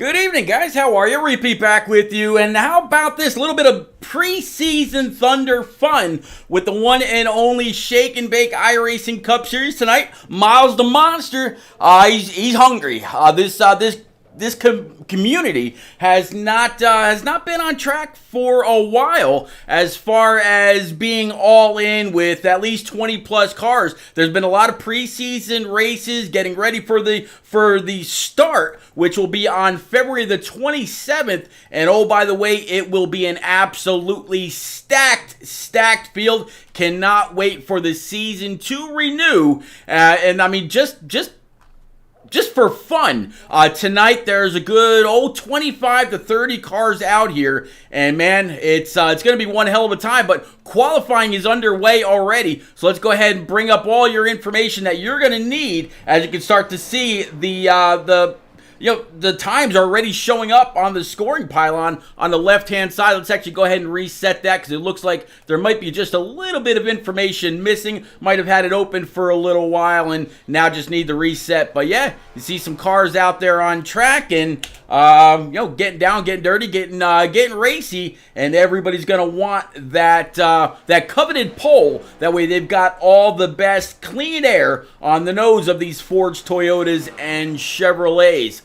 Good evening, guys. How are you? Repeat back with you. And how about this little bit of preseason Thunder fun with the one and only Shake and Bake iRacing Cup Series tonight? Miles the Monster, he's hungry. This community has not been on track for a while as far as being all in with at least 20 plus cars. There's been a lot of preseason races getting ready for the start, which will be on February the 27th. And oh, by the way, it will be an absolutely stacked field. Cannot wait for the season to renew. And I mean, just for fun, tonight there's a good old 25 to 30 cars out here, and man, it's going to be one hell of a time. But qualifying is underway already, so let's go ahead and bring up all your information that you're going to need as you can start to see the times are already showing up on the scoring pylon on the left-hand side. Let's actually go ahead and reset that because it looks like there might be just a little bit of information missing. Might have had it open for a little while and now just need the reset. But yeah, you see some cars out there on track and getting down, getting dirty, getting racy, and everybody's gonna want that coveted pole. That way they've got all the best clean air on the nose of these Fords, Toyotas, and Chevrolets.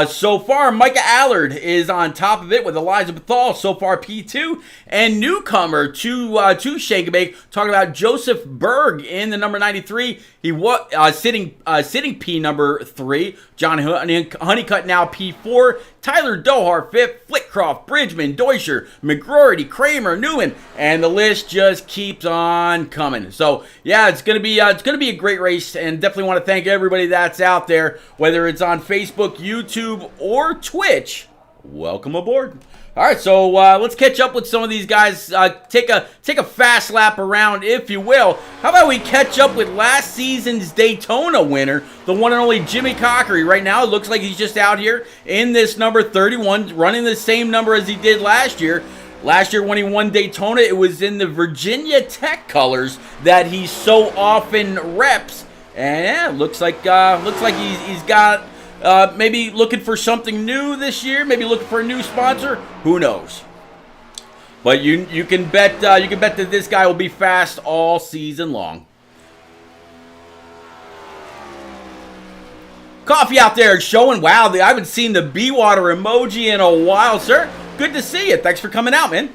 So far, Micah Allard is on top of it with Eliza Bethal, so far P2, and newcomer to Shake and Bake, talking about Joseph Berg in the number 93. He was sitting P number 3. John Honeycutt now P4. Tyler Dohar 5th. Flitcroft, Bridgman, Deutscher, McGroarty, Kramer, Newman, and the list just keeps on coming. So yeah, it's gonna be a great race, and definitely want to thank everybody that's out there, whether it's on Facebook, YouTube, or Twitch. Welcome aboard. All right, so let's catch up with some of these guys. Take a fast lap around, if you will. How about we catch up with last season's Daytona winner, the one and only Jimmy Cockery. Right now, it looks like he's just out here in this number 31, running the same number as he did last year. Last year when he won Daytona, it was in the Virginia Tech colors that he so often reps. And yeah, looks like he's got. Maybe looking for something new this year. Maybe looking for a new sponsor. Who knows? But you can bet that this guy will be fast all season long. Coffee out there showing. Wow, I haven't seen the bee water emoji in a while, sir. Good to see you. Thanks for coming out, man.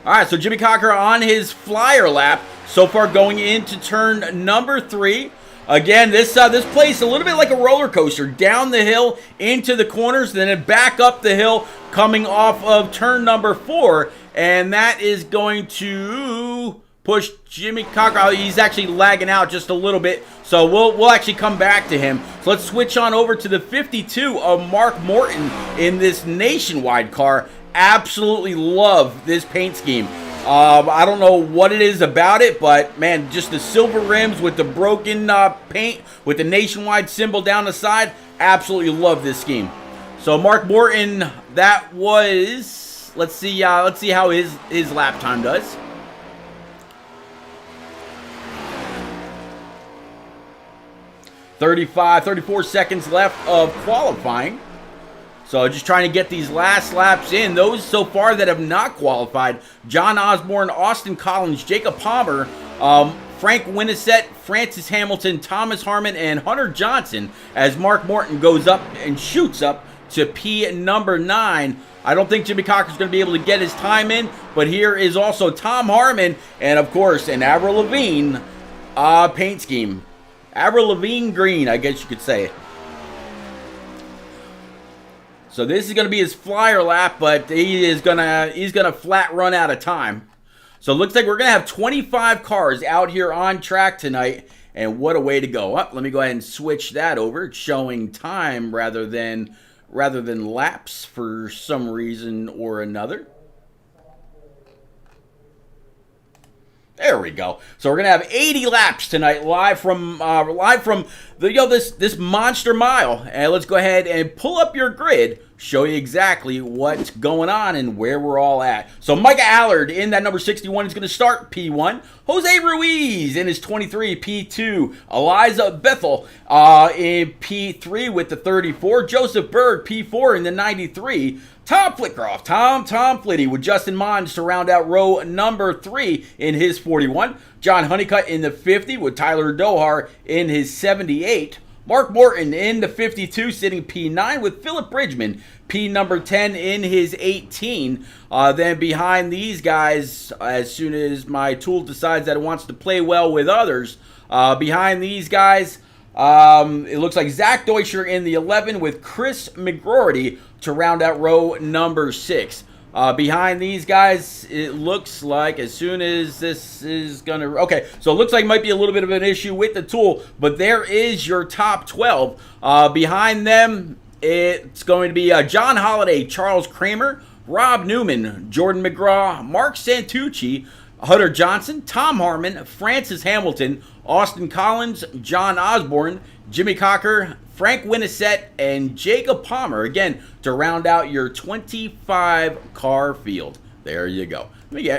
All right, so Jimmy Cocker on his flyer lap so far, going into turn number 3. Again, this place a little bit like a roller coaster, down the hill into the corners, then back up the hill, coming off of turn number 4, and that is going to push Jimmy Cocker out. He's actually lagging out just a little bit, so we'll actually come back to him. So let's switch on over to the 52 of Mark Morton in this Nationwide car. Absolutely love this paint scheme. I don't know what it is about it, but man, just the silver rims with the broken paint, with the Nationwide symbol down the side, absolutely love this scheme. So Mark Morton, that was, let's see how his lap time does. $34 seconds left of qualifying. So just trying to get these last laps in. Those so far that have not qualified: John Osborne, Austin Collins, Jacob Palmer, Frank Winnisett, Francis Hamilton, Thomas Harmon, and Hunter Johnson, as Mark Morton goes up and shoots up to P number 9. I don't think Jimmy Cocker's going to be able to get his time in, but here is also Tom Harmon and, of course, an Avril Lavigne paint scheme. Avril Lavigne green, I guess you could say. So this is going to be his flyer lap, but he's gonna flat run out of time. So it looks like we're going to have 25 cars out here on track tonight, and what a way to go. Let me go ahead and switch that over. It's showing time rather than laps for some reason or another. There we go. So we're gonna have 80 laps tonight, live from the this monster mile. And let's go ahead and pull up your grid, show you exactly what's going on and where we're all at. So Micah Allard in that number 61 is gonna start P1. Jose Ruiz in his 23 P2. Eliza Bethel in P3 with the 34. Joseph Berg P4 in the 93. Tom Flitcroft, Tom Flitty with Justin Mons to round out row number 3 in his 41. John Honeycutt in the 50 with Tyler Dohar in his 78. Mark Morton in the 52 sitting P9 with Philip Bridgman, P number 10 in his 18. Then behind these guys, as soon as my tool decides that it wants to play well with others, behind these guys, it looks like Zach Deutscher in the 11 with Chris McGroarty to round out row number 6. Behind these guys, it looks like as soon as this is going to... Okay, so it looks like it might be a little bit of an issue with the tool, but there is your top 12. Behind them, it's going to be John Holliday, Charles Kramer, Rob Newman, Jordan McGraw, Mark Santucci, Hunter Johnson, Tom Harmon, Francis Hamilton, Austin Collins, John Osborne, Jimmy Cocker, Frank Winnisett, and Jacob Palmer, again, to round out your 25-car field. There you go. Let me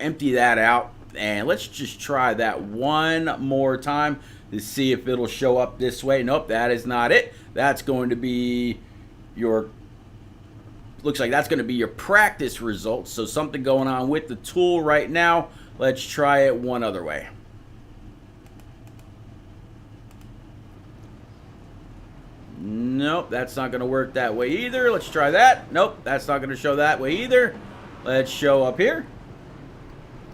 empty that out, and let's just try that one more time to see if it'll show up this way. Nope, that is not it. That's going to be your... Looks like that's going to be your practice results. So something going on with the tool right now. Let's try it one other way. Nope, that's not going to work that way either. Let's try that. Nope, that's not going to show that way either. Let's show up here.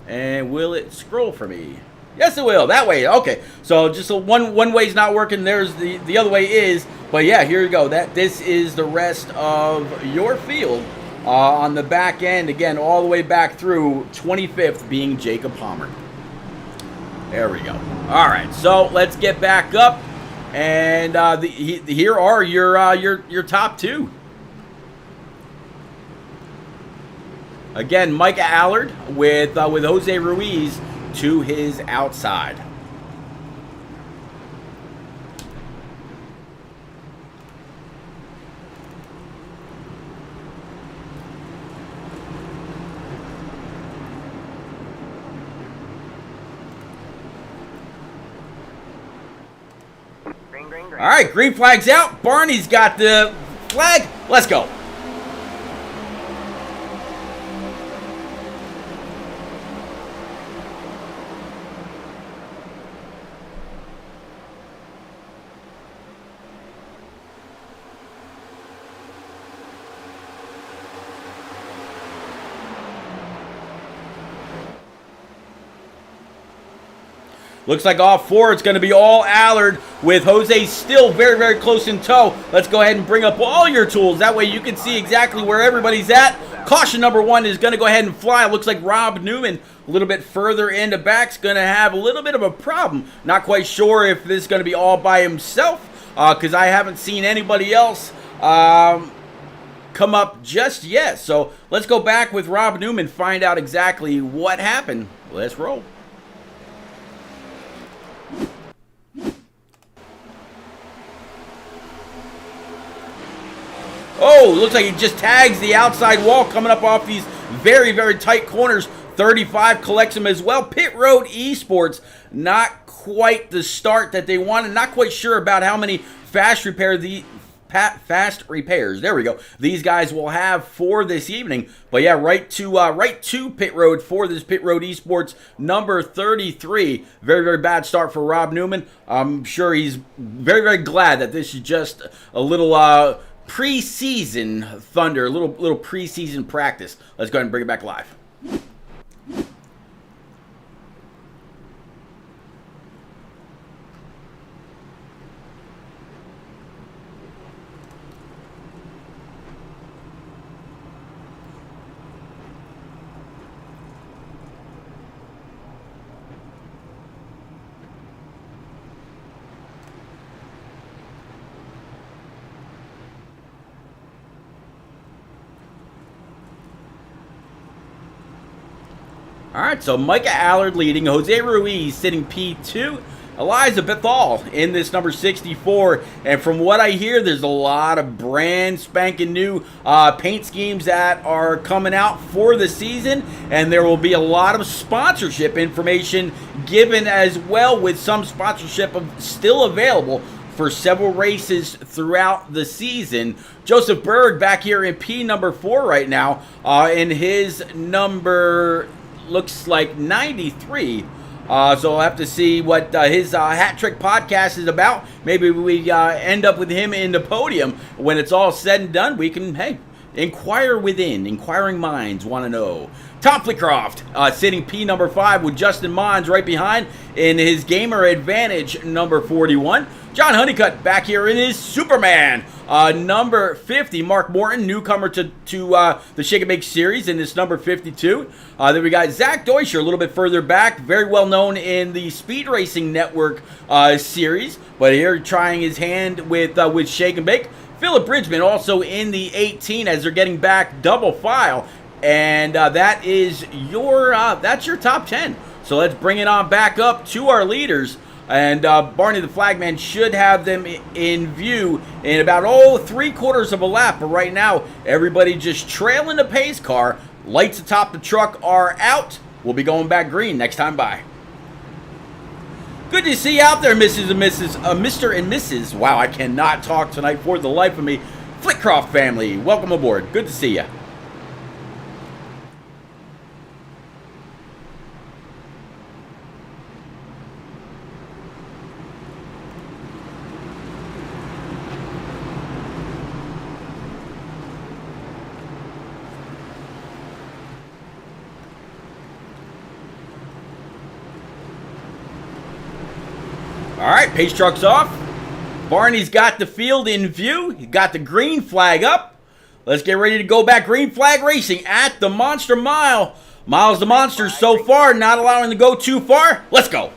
And will it scroll for me? Yes, it will. That way. Okay. So just one way's not working. There's the other way is. But yeah, here you go. This is the rest of your field on the back end. Again, all the way back through 25th being Jacob Palmer. There we go. All right. So let's get back up. And here are your top 2. Again, Micah Allard with Jose Ruiz to his outside. All right, green flag's out. Barney's got the flag. Let's go. Looks like off 4, it's going to be all Allard with Jose still very, very close in tow. Let's go ahead and bring up all your tools. That way you can see exactly where everybody's at. Caution number 1 is going to go ahead and fly. Looks like Rob Newman a little bit further into back's going to have a little bit of a problem. Not quite sure if this is going to be all by himself because I haven't seen anybody else come up just yet. So let's go back with Rob Newman, find out exactly what happened. Let's roll. Oh, looks like he just tags the outside wall coming up off these very, very tight corners. 35 collects him as well. Pit Road Esports, not quite the start that they wanted. Not quite sure about how many fast repairs, there we go, these guys will have for this evening. But yeah, right to Pit Road for this Pit Road Esports number 33. Very, very bad start for Rob Newman. I'm sure he's very, very glad that this is just a little preseason thunder, a little preseason practice. Let's go ahead and bring it back live. All right, so Micah Allard leading, Jose Ruiz sitting P2, Eliza Bethal in this number 64. And from what I hear, there's a lot of brand spanking new paint schemes that are coming out for the season. And there will be a lot of sponsorship information given as well, with some sponsorship still available for several races throughout the season. Joseph Berg back here in P number 4 right now, in his number looks like 93. So I'll have to see what his hat trick podcast is about. Maybe we end up with him in the podium. When it's all said and done, we can, hey, inquire within. Inquiring minds want to know. Tom Fleetcroft sitting P number 5 with Justin Mons right behind in his Gamer Advantage number 41. John Honeycutt back here in his Superman number 50. Mark Morton, newcomer to the Shake and Bake series, in this number 52. Then we got Zach Deutscher a little bit further back, very well known in the Speed Racing Network series, but here trying his hand with Shake and Bake. Philip Bridgman also in the 18 as they're getting back double file, and that's your top 10. So let's bring it on back up to our leaders. And Barney the Flagman should have them in view in about, 3/4 of a lap. But right now, everybody just trailing the pace car. Lights atop the truck are out. We'll be going back green next time by. Good to see you out there, Mrs. and Mr. and Mrs. Wow, I cannot talk tonight for the life of me. Flitcroft family, welcome aboard. Good to see you. All right, pace truck's off. Barney's got the field in view. He got the green flag up. Let's get ready to go back. Green flag racing at the Monster Mile. Miles the Monster so far, not allowing to go too far. Let's go.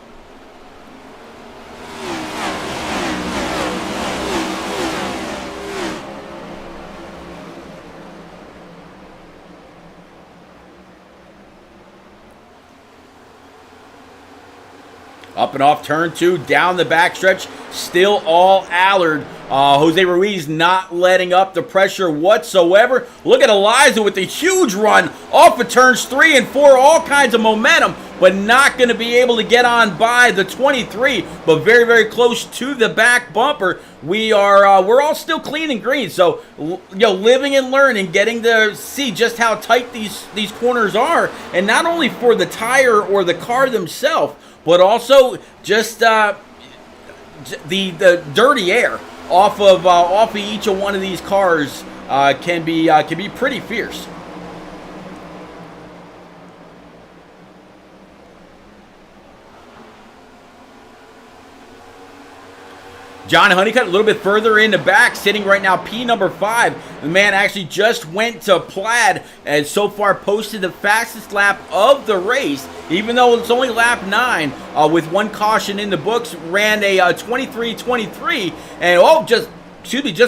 Up and off turn 2, down the backstretch, still all Allard. Jose Ruiz not letting up the pressure whatsoever. Look at Eliza with the huge run off of turns 3 and 4, all kinds of momentum, but not going to be able to get on by the 23, but very, very close to the back bumper. We're all still clean and green, so living and learning, getting to see just how tight these corners are, and not only for the tire or the car themselves, but also just the dirty air off of each one of these cars can be pretty fierce. John Honeycutt a little bit further in the back, sitting right now P number 5. The man actually just went to Plaid and so far posted the fastest lap of the race, even though it's only lap 9 with one caution in the books. Ran a 23:23, and just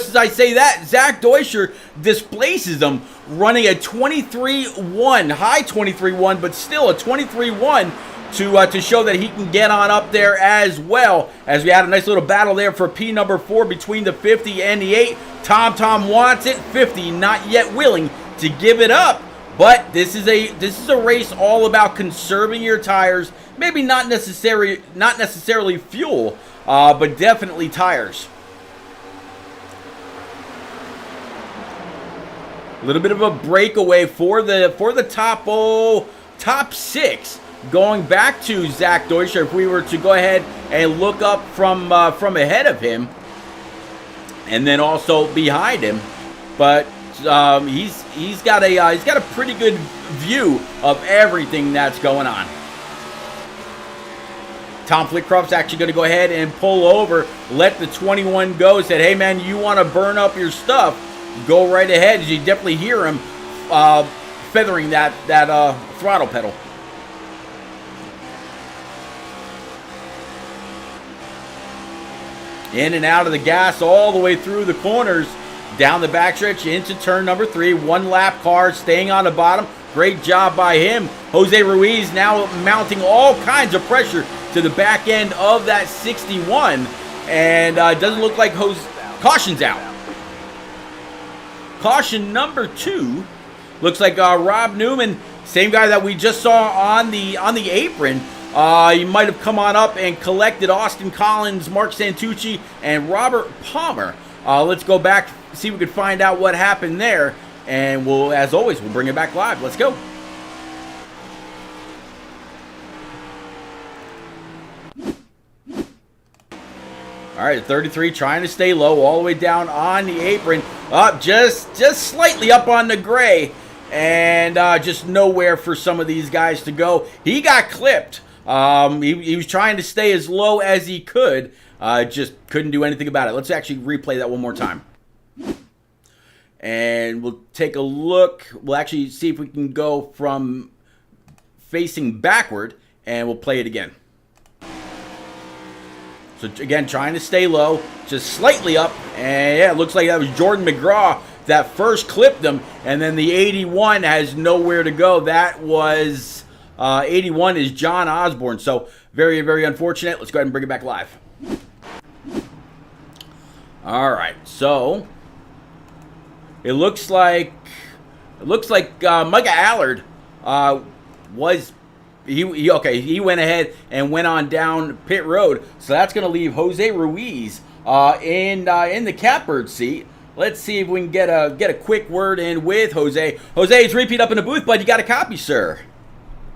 as I say that, Zach Deutscher displaces him, running a 23:1, high 23:1, but still a 23:1. To show that he can get on up there as well, as we had a nice little battle there for P number 4 between the 50 and the 8. Tom wants it. 50 not yet willing to give it up, but this is a race all about conserving your tires. Maybe not necessarily fuel, but definitely tires. A little bit of a breakaway for the top 6. Going back to Zach Deutscher, if we were to go ahead and look up from ahead of him, and then also behind him, but he's got a pretty good view of everything that's going on. Tom Flitcroft's actually going to go ahead and pull over, let the 21 go. Said, "Hey man, you want to burn up your stuff? Go right ahead." As you definitely hear him feathering that throttle pedal. In and out of the gas all the way through the corners, down the backstretch into turn number 3. One lap car staying on the bottom. Great job by him. Jose Ruiz now mounting all kinds of pressure to the back end of that 61. And it doesn't look like caution's out. Caution number 2. Looks like Rob Newman, same guy that we just saw on the apron. He might have come on up and collected Austin Collins, Mark Santucci, and Robert Palmer. Let's go back, see if we can find out what happened there. And we'll, as always, we'll bring it back live. Let's go. All right, 33 trying to stay low all the way down on the apron. Up just slightly up on the gray. And just nowhere for some of these guys to go. He got clipped. He was trying to stay as low as he could. Just couldn't do anything about it. Let's actually replay that one more time. And we'll take a look. We'll actually see if we can go from facing backward. And we'll play it again. So again, trying to stay low, just slightly up, and yeah, it looks like that was Jordan McGraw that first clipped him, and then the 81 has nowhere to go. That was 81 is John Osborne. So very, very unfortunate. Let's go ahead and bring it back live. All right, so it looks like Micah Allard was. He went ahead and went on down pit road. So that's going to leave Jose Ruiz in the catbird seat. Let's see if we can get a quick word in with Jose. Jose, it's repeat up in the booth, bud. You got a copy, sir.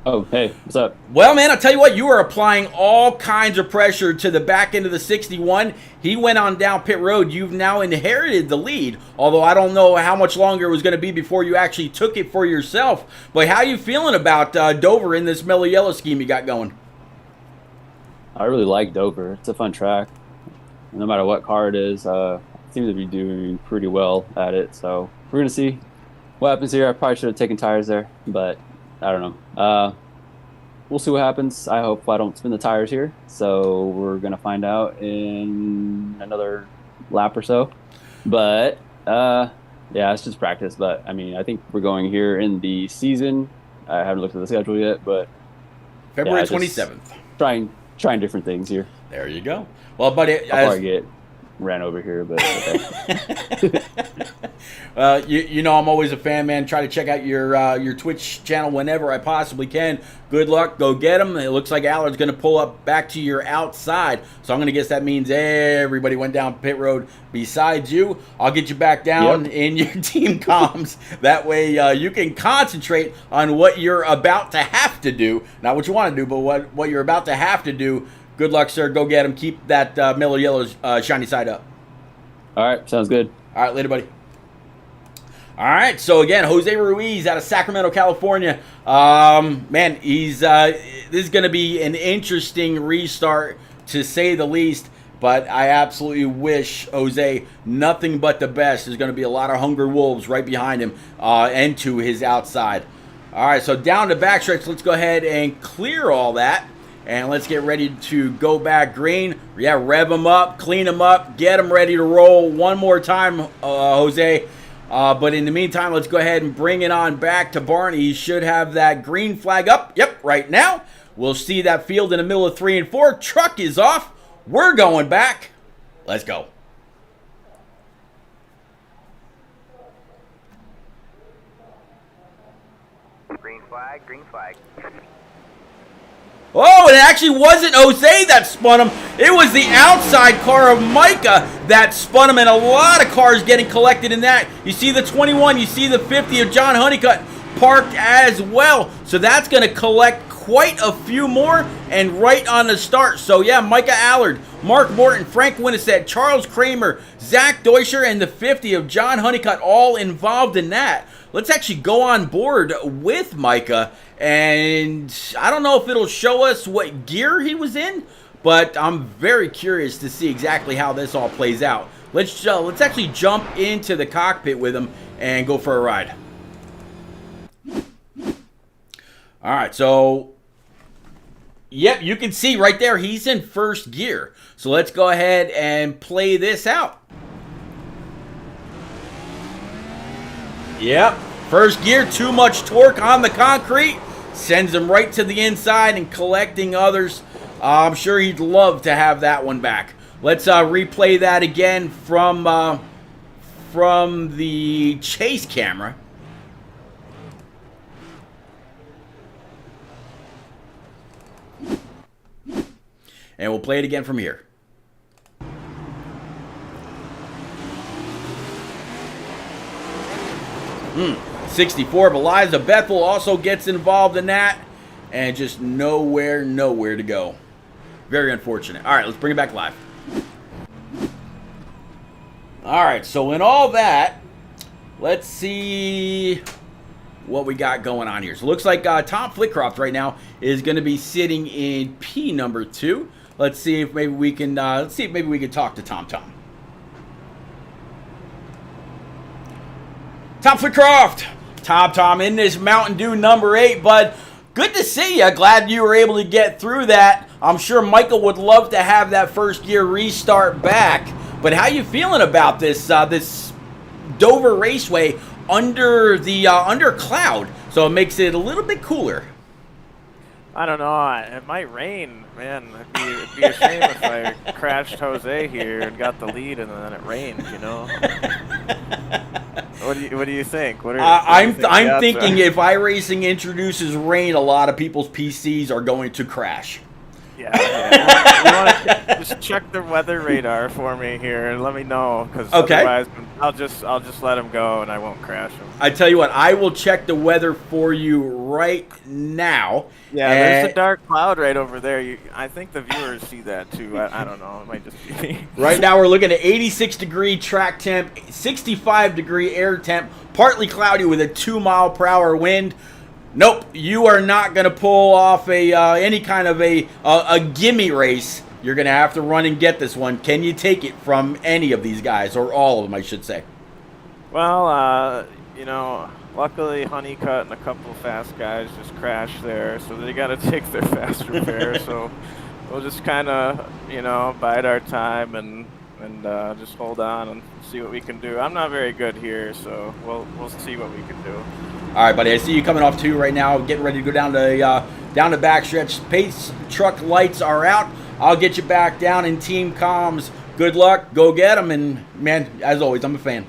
Oh, hey, what's up? Well, man, I'll tell you what, you are applying all kinds of pressure to the back end of the 61. He went on down pit road. You've now inherited the lead, although I don't know how much longer it was going to be before you actually took it for yourself. But how you feeling about Dover in this mellow yellow scheme you got going? I really like Dover. It's a fun track. No matter what car it is, I seem to be doing pretty well at it. So we're going to see what happens here. I probably should have taken tires there, but I don't know. We'll see what happens. I hope I don't spin the tires here. So we're going to find out in another lap or so. But, yeah, it's just practice. But, I mean, I think we're going here in the season. I haven't looked at the schedule yet, but February 27th. Trying different things here. There you go. Well, buddy, I'll probably get ran over here, but okay. You know I'm always a fan, man. Try to check out your Twitch channel whenever I possibly can. Good luck. Go get him. It looks like Allard's going to pull up back to your outside. So I'm going to guess that means everybody went down pit road besides you. I'll get you back down in your team comms. That way you can concentrate on what you're about to have to do. Not what you want to do, but what you're about to have to do. Good luck, sir. Go get him. Keep that mellow yellow shiny side up. All right. Sounds good. All right. Later, buddy. All right. So, again, Jose Ruiz out of Sacramento, California. Man, this is going to be an interesting restart, to say the least. But I absolutely wish Jose nothing but the best. There's going to be a lot of hungry wolves right behind him and to his outside. All right. So, down to backstretch. Let's go ahead and clear all that. And let's get ready to go back green. Yeah, rev them up, clean them up, get them ready to roll one more time, Jose. But in the meantime, let's go ahead and bring it on back to Barney. He should have that green flag up. Yep, right now. We'll see that field in the middle of 3 and 4. Truck is off. We're going back. Let's go. Green flag, green flag. Oh, and it actually wasn't Jose that spun him. It was the outside car of Micah that spun him, and a lot of cars getting collected in that. You see the 21, you see the 50 of John Honeycutt parked as well. So that's going to collect quite a few more and right on the start. So, yeah, Micah Allard, Mark Morton, Frank Winnisett, Charles Kramer, Zach Deuscher, and the 50 of John Honeycutt all involved in that. Let's actually go on board with Micah, and I don't know if it'll show us what gear he was in, but I'm very curious to see exactly how this all plays out. Let's actually jump into the cockpit with him and go for a ride. All right, so yep, you can see right there he's in first gear. So let's go ahead and play this out. Yep, First gear, too much torque on the concrete. Sends him right to the inside and collecting others. I'm sure he'd love to have that one back. Let's replay that again from the chase camera. And we'll play it again from here. 64, but Liza Bethel also gets involved in that. And just nowhere to go. Very unfortunate. All right, let's bring it back live. All right, so in all that, let's see what we got going on here. So it looks like Tom Flitcroft right now is going to be sitting in P number 2. Let's see if maybe we can talk to Tom. Tom Flitcroft. Tom in this Mountain Dew number 8, bud. Good to see you. Glad you were able to get through that. I'm sure Michael would love to have that first gear restart back. But how you feeling about this this Dover Raceway under cloud? So it makes it a little bit cooler. I don't know. It might rain, man. It'd be a shame if I crashed Jose here and got the lead and then it rained. You know. What do you think? I'm thinking if iRacing introduces rain, a lot of people's PCs are going to crash. Yeah. You want to just check the weather radar for me here and let me know, because otherwise I'll just let him go and I won't crash him. I tell you what, I will check the weather for you right now. Yeah, there's a dark cloud right over there. I think the viewers see that too. I don't know. It might just be me. Right now we're looking at 86-degree track temp, 65-degree air temp, partly cloudy with a 2-mile-per-hour wind. Nope, you are not going to pull off any kind of a gimme race. You're going to have to run and get this one. Can you take it from any of these guys, or all of them, I should say? Well, you know, luckily Honeycutt and a couple of fast guys just crashed there, so they got to take their fast repair. So we'll just kind of, you know, bide our time and just hold on and see what we can do. I'm not very good here, so we'll see what we can do. All right, buddy. I see you coming off 2 right now, getting ready to go down the backstretch. Pace truck lights are out. I'll get you back down in team comms. Good luck. Go get them. And, man, as always, I'm a fan.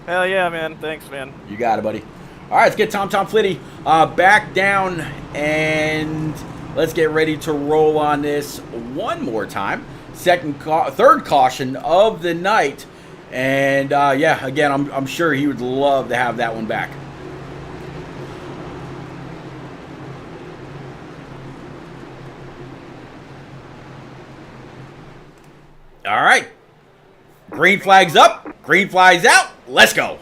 Hell yeah, man. Thanks, man. You got it, buddy. All right, let's get Tom Flitty back down, and let's get ready to roll on this one more time. Third caution of the night. And, yeah, again, I'm sure he would love to have that one back. All right. Green flag's up. Green flag's out. Let's go.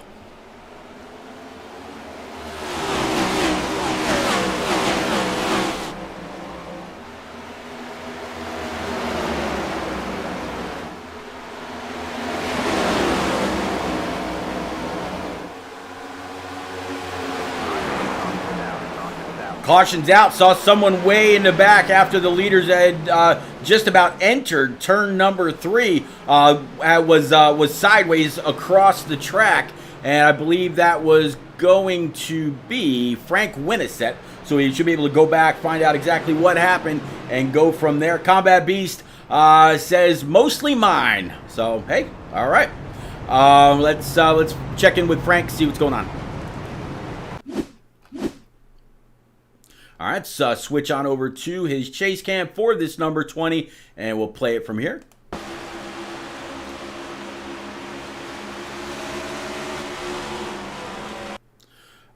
Caution's out. Saw someone way in the back after the leaders had just about entered turn number 3. Was sideways across the track, and I believe that was going to be Frank Winnisett. So he should be able to go back, find out exactly what happened, and go from there. Combat Beast says mostly mine. So hey, all right. Let's check in with Frank, see what's going on. All right, so switch on over to his chase cam for this number 20, and we'll play it from here.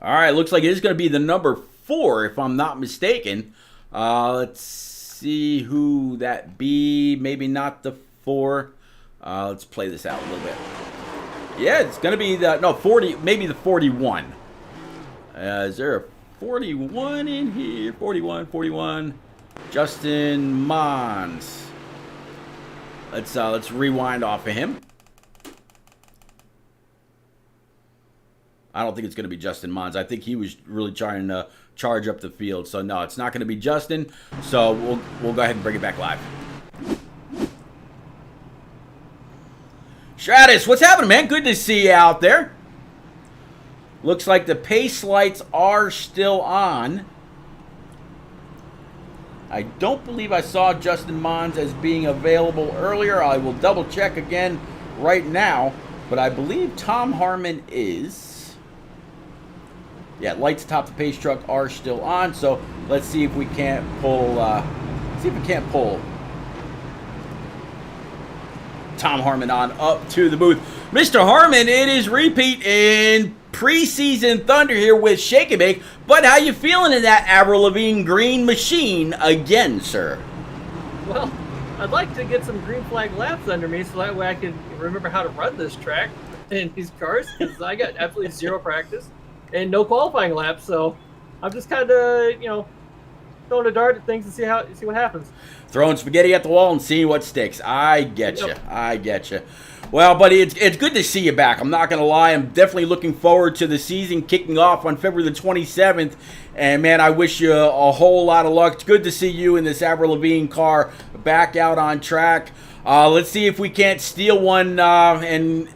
All right, looks like it is going to be the number 4, if I'm not mistaken. Let's see who that be. Maybe not the 4. Let's play this out a little bit. Yeah, it's going to be the 40, maybe the 41. Is there a 41 in here? 41. Justin Mons. Let's rewind off of him. I don't think it's going to be Justin Mons. I think he was really trying to charge up the field. So no, it's not going to be Justin. So we'll go ahead and bring it back live. Stratus, what's happening, man? Good to see you out there. Looks like the pace lights are still on. I don't believe I saw Justin Mons as being available earlier. I will double check again right now, but I believe Tom Harmon is. Yeah, lights atop the pace truck are still on, so let's see if we can't pull Tom Harmon on up to the booth. Mr. Harmon, it is repeat in preseason thunder here with Shake and Bake, but how you feeling in that Avril Lavigne green machine again, sir? Well, I'd like to get some green flag laps under me so that way I can remember how to run this track in these cars, because I got absolutely zero practice and no qualifying laps, so I'm just kind of, throwing a dart at things and see what happens. Throwing spaghetti at the wall and seeing what sticks. I get you. I get you. Well, buddy, it's good to see you back. I'm not going to lie. I'm definitely looking forward to the season kicking off on February the 27th. And, man, I wish you a whole lot of luck. It's good to see you in this Avril Lavigne car back out on track. Let's see if we can't steal one and,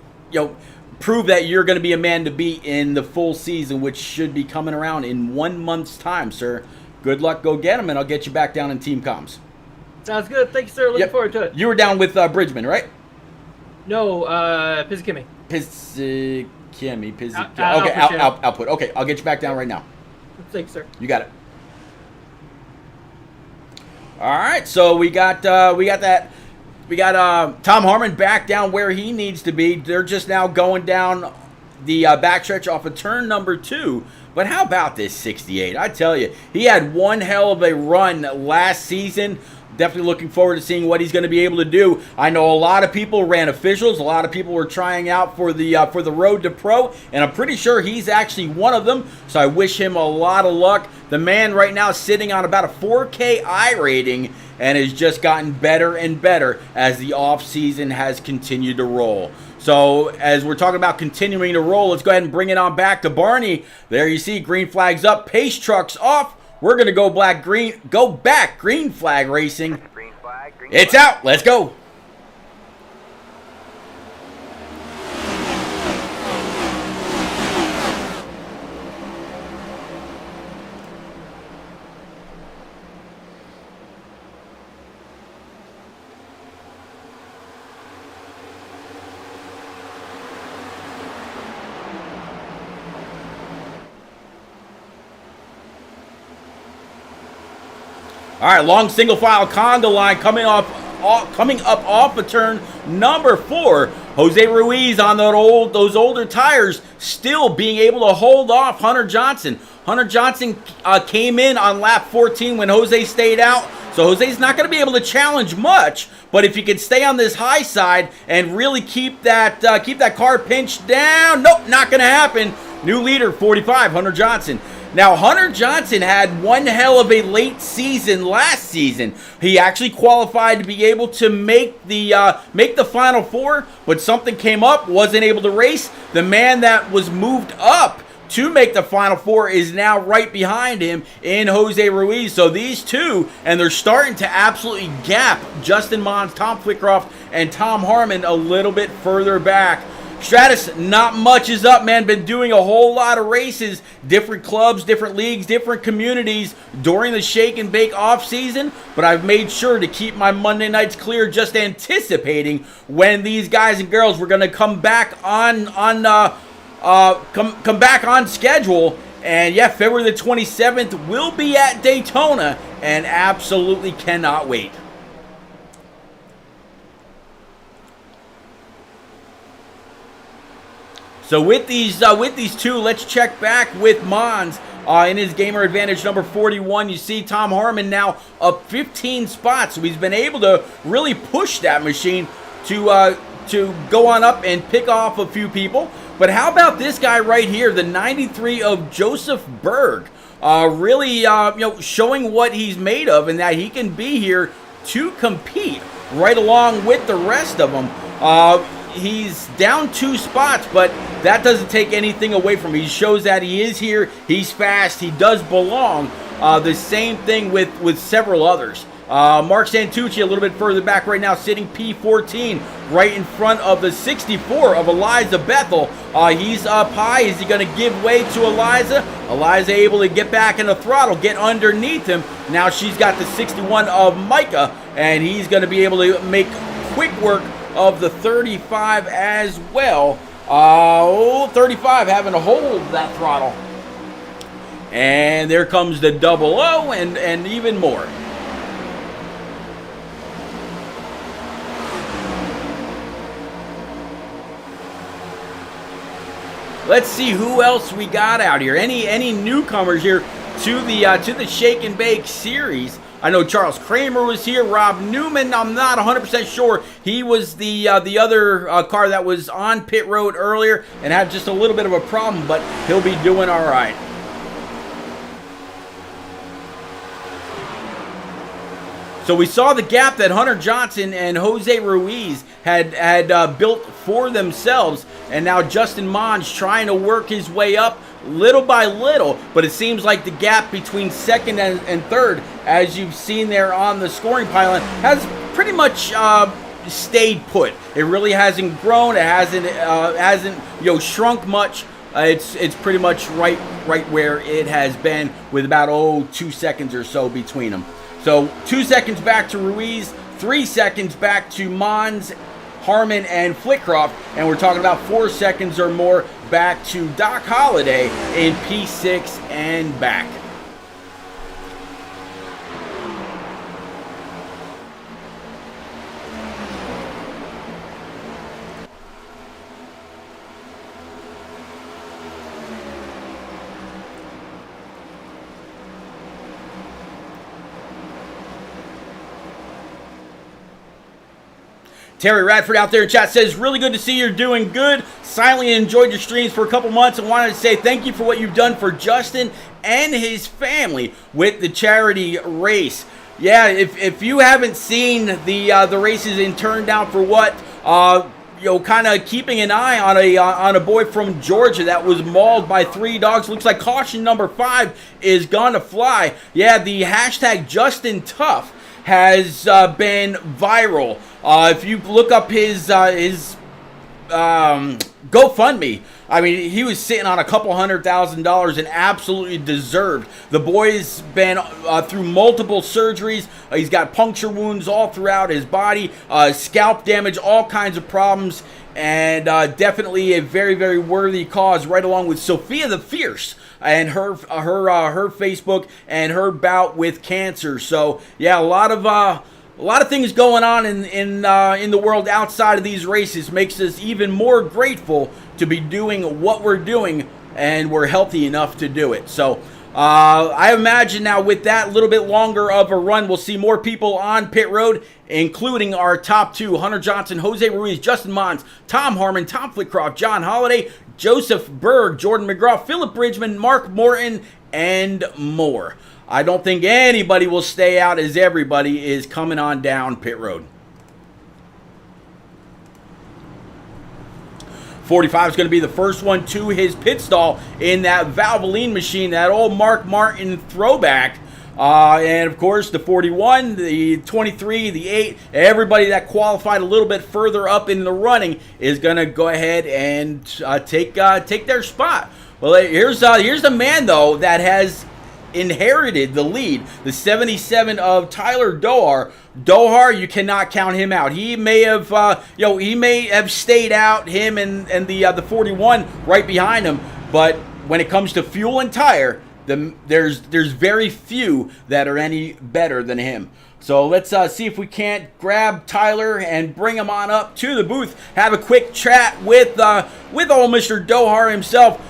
prove that you're going to be a man to beat in the full season, which should be coming around in 1 month's time, sir. Good luck. Go get them, and I'll get you back down in Team Comms. Sounds good. Thank you, sir. Looking forward to it. You were down with Bridgman, right? No, Pizzichimi. Pizzichimi. Okay, output. Okay, I'll get you back down right now. Thanks, sir. You got it. All right, so we got Tom Harmon back down where he needs to be. They're just now going down the backstretch off of turn number 2. But how about this 68? I tell you, he had one hell of a run last season. Definitely looking forward to seeing what he's going to be able to do. I know a lot of people ran officials. A lot of people were trying out for the Road to Pro, and I'm pretty sure he's actually one of them. So I wish him a lot of luck. The man right now is sitting on about a 4K I rating and has just gotten better and better as the off season has continued to roll. So as we're talking about continuing to roll, let's go ahead and bring it on back to Barney. There you see green flags up, pace trucks off. We're going to go back green flag racing. Green flag, green It's flag. out. Let's go. All right, long single file conga line coming up off of turn number 4. Jose Ruiz on those older tires, still being able to hold off Hunter Johnson. Hunter Johnson came in on lap 14 when Jose stayed out, so Jose's not going to be able to challenge much. But if you can stay on this high side and really keep that car pinched down, nope, not going to happen. New leader, 45, Hunter Johnson. Now, Hunter Johnson had one hell of a late season last season. He actually qualified to be able to make the Final Four, but something came up, wasn't able to race. The man that was moved up to make the Final Four is now right behind him in Jose Ruiz. So these two, and they're starting to absolutely gap Justin Mons, Tom Flickroft, and Tom Harmon a little bit further back. Stratus, not much is up, man. Been doing a whole lot of races, different clubs, different leagues, different communities during the Shake and Bake off season, but I've made sure to keep my Monday nights clear, just anticipating when these guys and girls were going to come back on schedule. And yeah, February the 27th will be at Daytona, and absolutely cannot wait. So with these two, let's check back with Mons in his gamer advantage number 41. You see Tom Harmon now up 15 spots, so he's been able to really push that machine to go on up and pick off a few people. But how about this guy right here, the 93 of Joseph Berg, really showing what he's made of and that he can be here to compete right along with the rest of them. He's down 2 spots, but that doesn't take anything away from him. He shows that he is here, he's fast, he does belong. The same thing with several others. Mark Santucci a little bit further back right now, sitting P14, right in front of the 64 of Eliza Bethel. He's up high. Is he going to give way to Eliza? Eliza able to get back in the throttle, get underneath him. Now she's got the 61 of Micah, and he's going to be able to make quick work of the 35 as well. 35 having to hold that throttle. And there comes the 00 and even more. Let's see who else we got out here. Any newcomers here to the Shake and Bake series? I know Charles Kramer was here. Rob Newman, I'm not 100% sure. He was the other car that was on pit road earlier and had just a little bit of a problem, but he'll be doing all right. So we saw the gap that Hunter Johnson and Jose Ruiz had built for themselves, and now Justin Mons trying to work his way up little by little, but it seems like the gap between second and third, as you've seen there on the scoring pylon, has pretty much stayed put. It really hasn't grown. It hasn't shrunk much. It's pretty much right where it has been, with about 2 seconds or so between them. So 2 seconds back to Ruiz, 3 seconds back to Mons, Harmon, and Flitcroft, and we're talking about 4 seconds or more back to Doc Holliday in P6 and back. Terry Radford out there in chat says, really good to see you're doing good. Silently enjoyed your streams for a couple months and wanted to say thank you for what you've done for Justin and his family with the charity race. Yeah, if you haven't seen the races in Turn Down for What, kind of keeping an eye on a boy from Georgia that was mauled by 3 dogs. Looks like caution number 5 is gonna fly. Yeah, the hashtag Justin Tough has been viral. If you look up his GoFundMe, I mean, he was sitting on a couple $100,000 and absolutely deserved. The boy's been through multiple surgeries. He's got puncture wounds all throughout his body, scalp damage, all kinds of problems, and definitely a very, very worthy cause, right along with Sophia the Fierce and her Facebook and her bout with cancer. So yeah, a lot of things going on in the world outside of these races makes us even more grateful to be doing what we're doing, and we're healthy enough to do it. So I imagine now with that little bit longer of a run, we'll see more people on pit road, including our top 2, Hunter Johnson, Jose Ruiz, Justin Mons, Tom Harmon, Tom Flitcroft, John Holliday, Joseph Berg, Jordan McGraw, Philip Bridgman, Mark Morton, and more. I don't think anybody will stay out as everybody is coming on down pit road. 45 is going to be the first one to his pit stall in that Valvoline machine, that old Mark Martin throwback. And of course, the 41, the 23, the 8, everybody that qualified a little bit further up in the running is going to go ahead and take their spot. Well, here's a man, though, that has inherited the lead, the 77 of Tyler Dohar. Dohar, you cannot count him out. He may have stayed out, him and the 41 right behind him, but when it comes to fuel and tire, there's very few that are any better than him. So let's see if we can't grab Tyler and bring him on up to the booth, have a quick chat with old Mr. Dohar himself.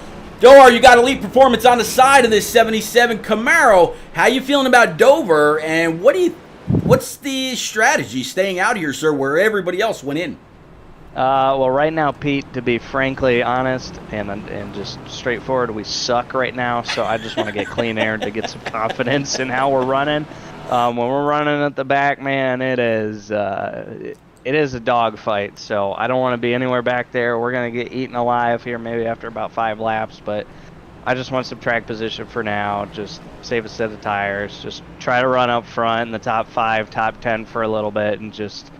Dohar, you got elite performance on the side of this 77 Camaro. How you feeling about Dover, and what's the strategy staying out here, sir, where everybody else went in? Well, right now, Pete, to be frankly honest and just straightforward, we suck right now, so I just want to get clean air to get some confidence in how we're running. When we're running at the back, man, it is a dogfight, so I don't want to be anywhere back there. We're going to get eaten alive here maybe after about 5 laps, but I just want some track position for now. Just save a set of tires. Just try to run up front in the top 5, top 10 for a little bit, and just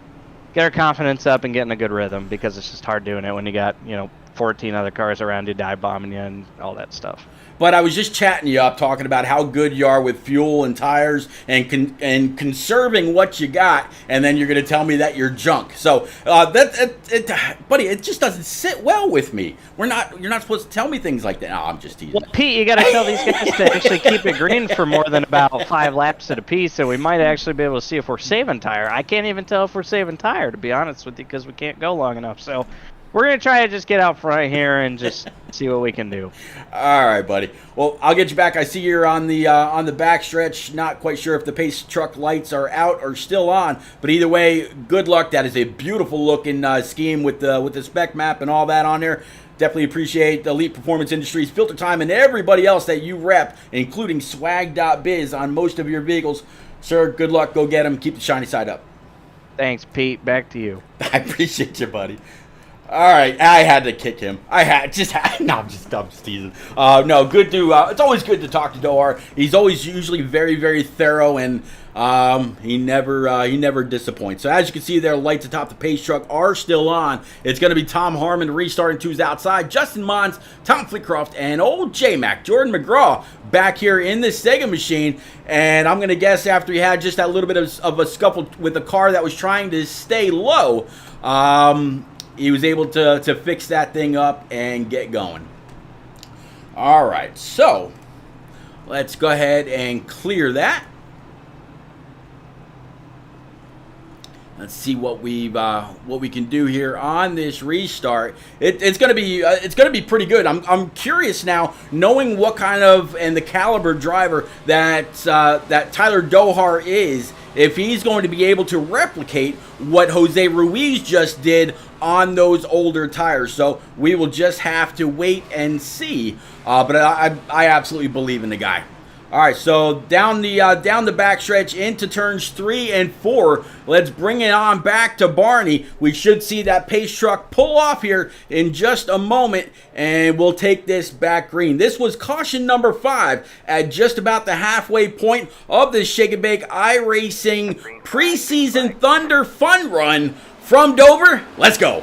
get our confidence up and get in a good rhythm, because it's just hard doing it when you got, 14 other cars around you dive bombing you and all that stuff. But I was just chatting you up, talking about how good you are with fuel and tires and conserving what you got, and then you're going to tell me that you're junk. So, buddy, it just doesn't sit well with me. You're not supposed to tell me things like that. No, I'm just teasing. Well, Pete, you got to tell these guys to actually keep it green for more than about 5 laps at a piece, so we might actually be able to see if we're saving tire. I can't even tell if we're saving tire, to be honest with you, because we can't go long enough. So we're going to try to just get out front here and just see what we can do. All right, buddy. Well, I'll get you back. I see you're on the back stretch. Not quite sure if the pace truck lights are out or still on, but either way, good luck. That is a beautiful looking scheme with the spec map and all that on there. Definitely appreciate Elite Performance Industries, Filter Time, and everybody else that you rep, including swag.biz on most of your vehicles. Sir, good luck. Go get them. Keep the shiny side up. Thanks, Pete. Back to you. I appreciate you, buddy. All right, I had to kick him. No, I'm just teasing. No, good to. It's always good to talk to Dohar. He's always usually very, very thorough, and he never disappoints. So as you can see there, lights atop the pace truck are still on. It's going to be Tom Harmon restarting twos outside, Justin Mons, Tom Flitcroft, and old J-Mac, Jordan McGraw, back here in this Sega machine. And I'm going to guess after he had just that little bit of a scuffle with a car that was trying to stay low, he was able to fix that thing up and get going. All right, so let's go ahead and clear that. Let's see what we can do here on this restart. It's gonna be pretty good. I'm curious now, knowing what kind of and the caliber driver that Tyler Dohar is, if he's going to be able to replicate what Jose Ruiz just did on those older tires. So we will just have to wait and see. But I absolutely believe in the guy. All right, so down the backstretch into turns 3 and 4. Let's bring it on back to Barney. We should see that pace truck pull off here in just a moment, and we'll take this back green. This was caution number 5 at just about the halfway point of the Shake and Bake iRacing preseason Thunder Fun Run from Dover. Let's go.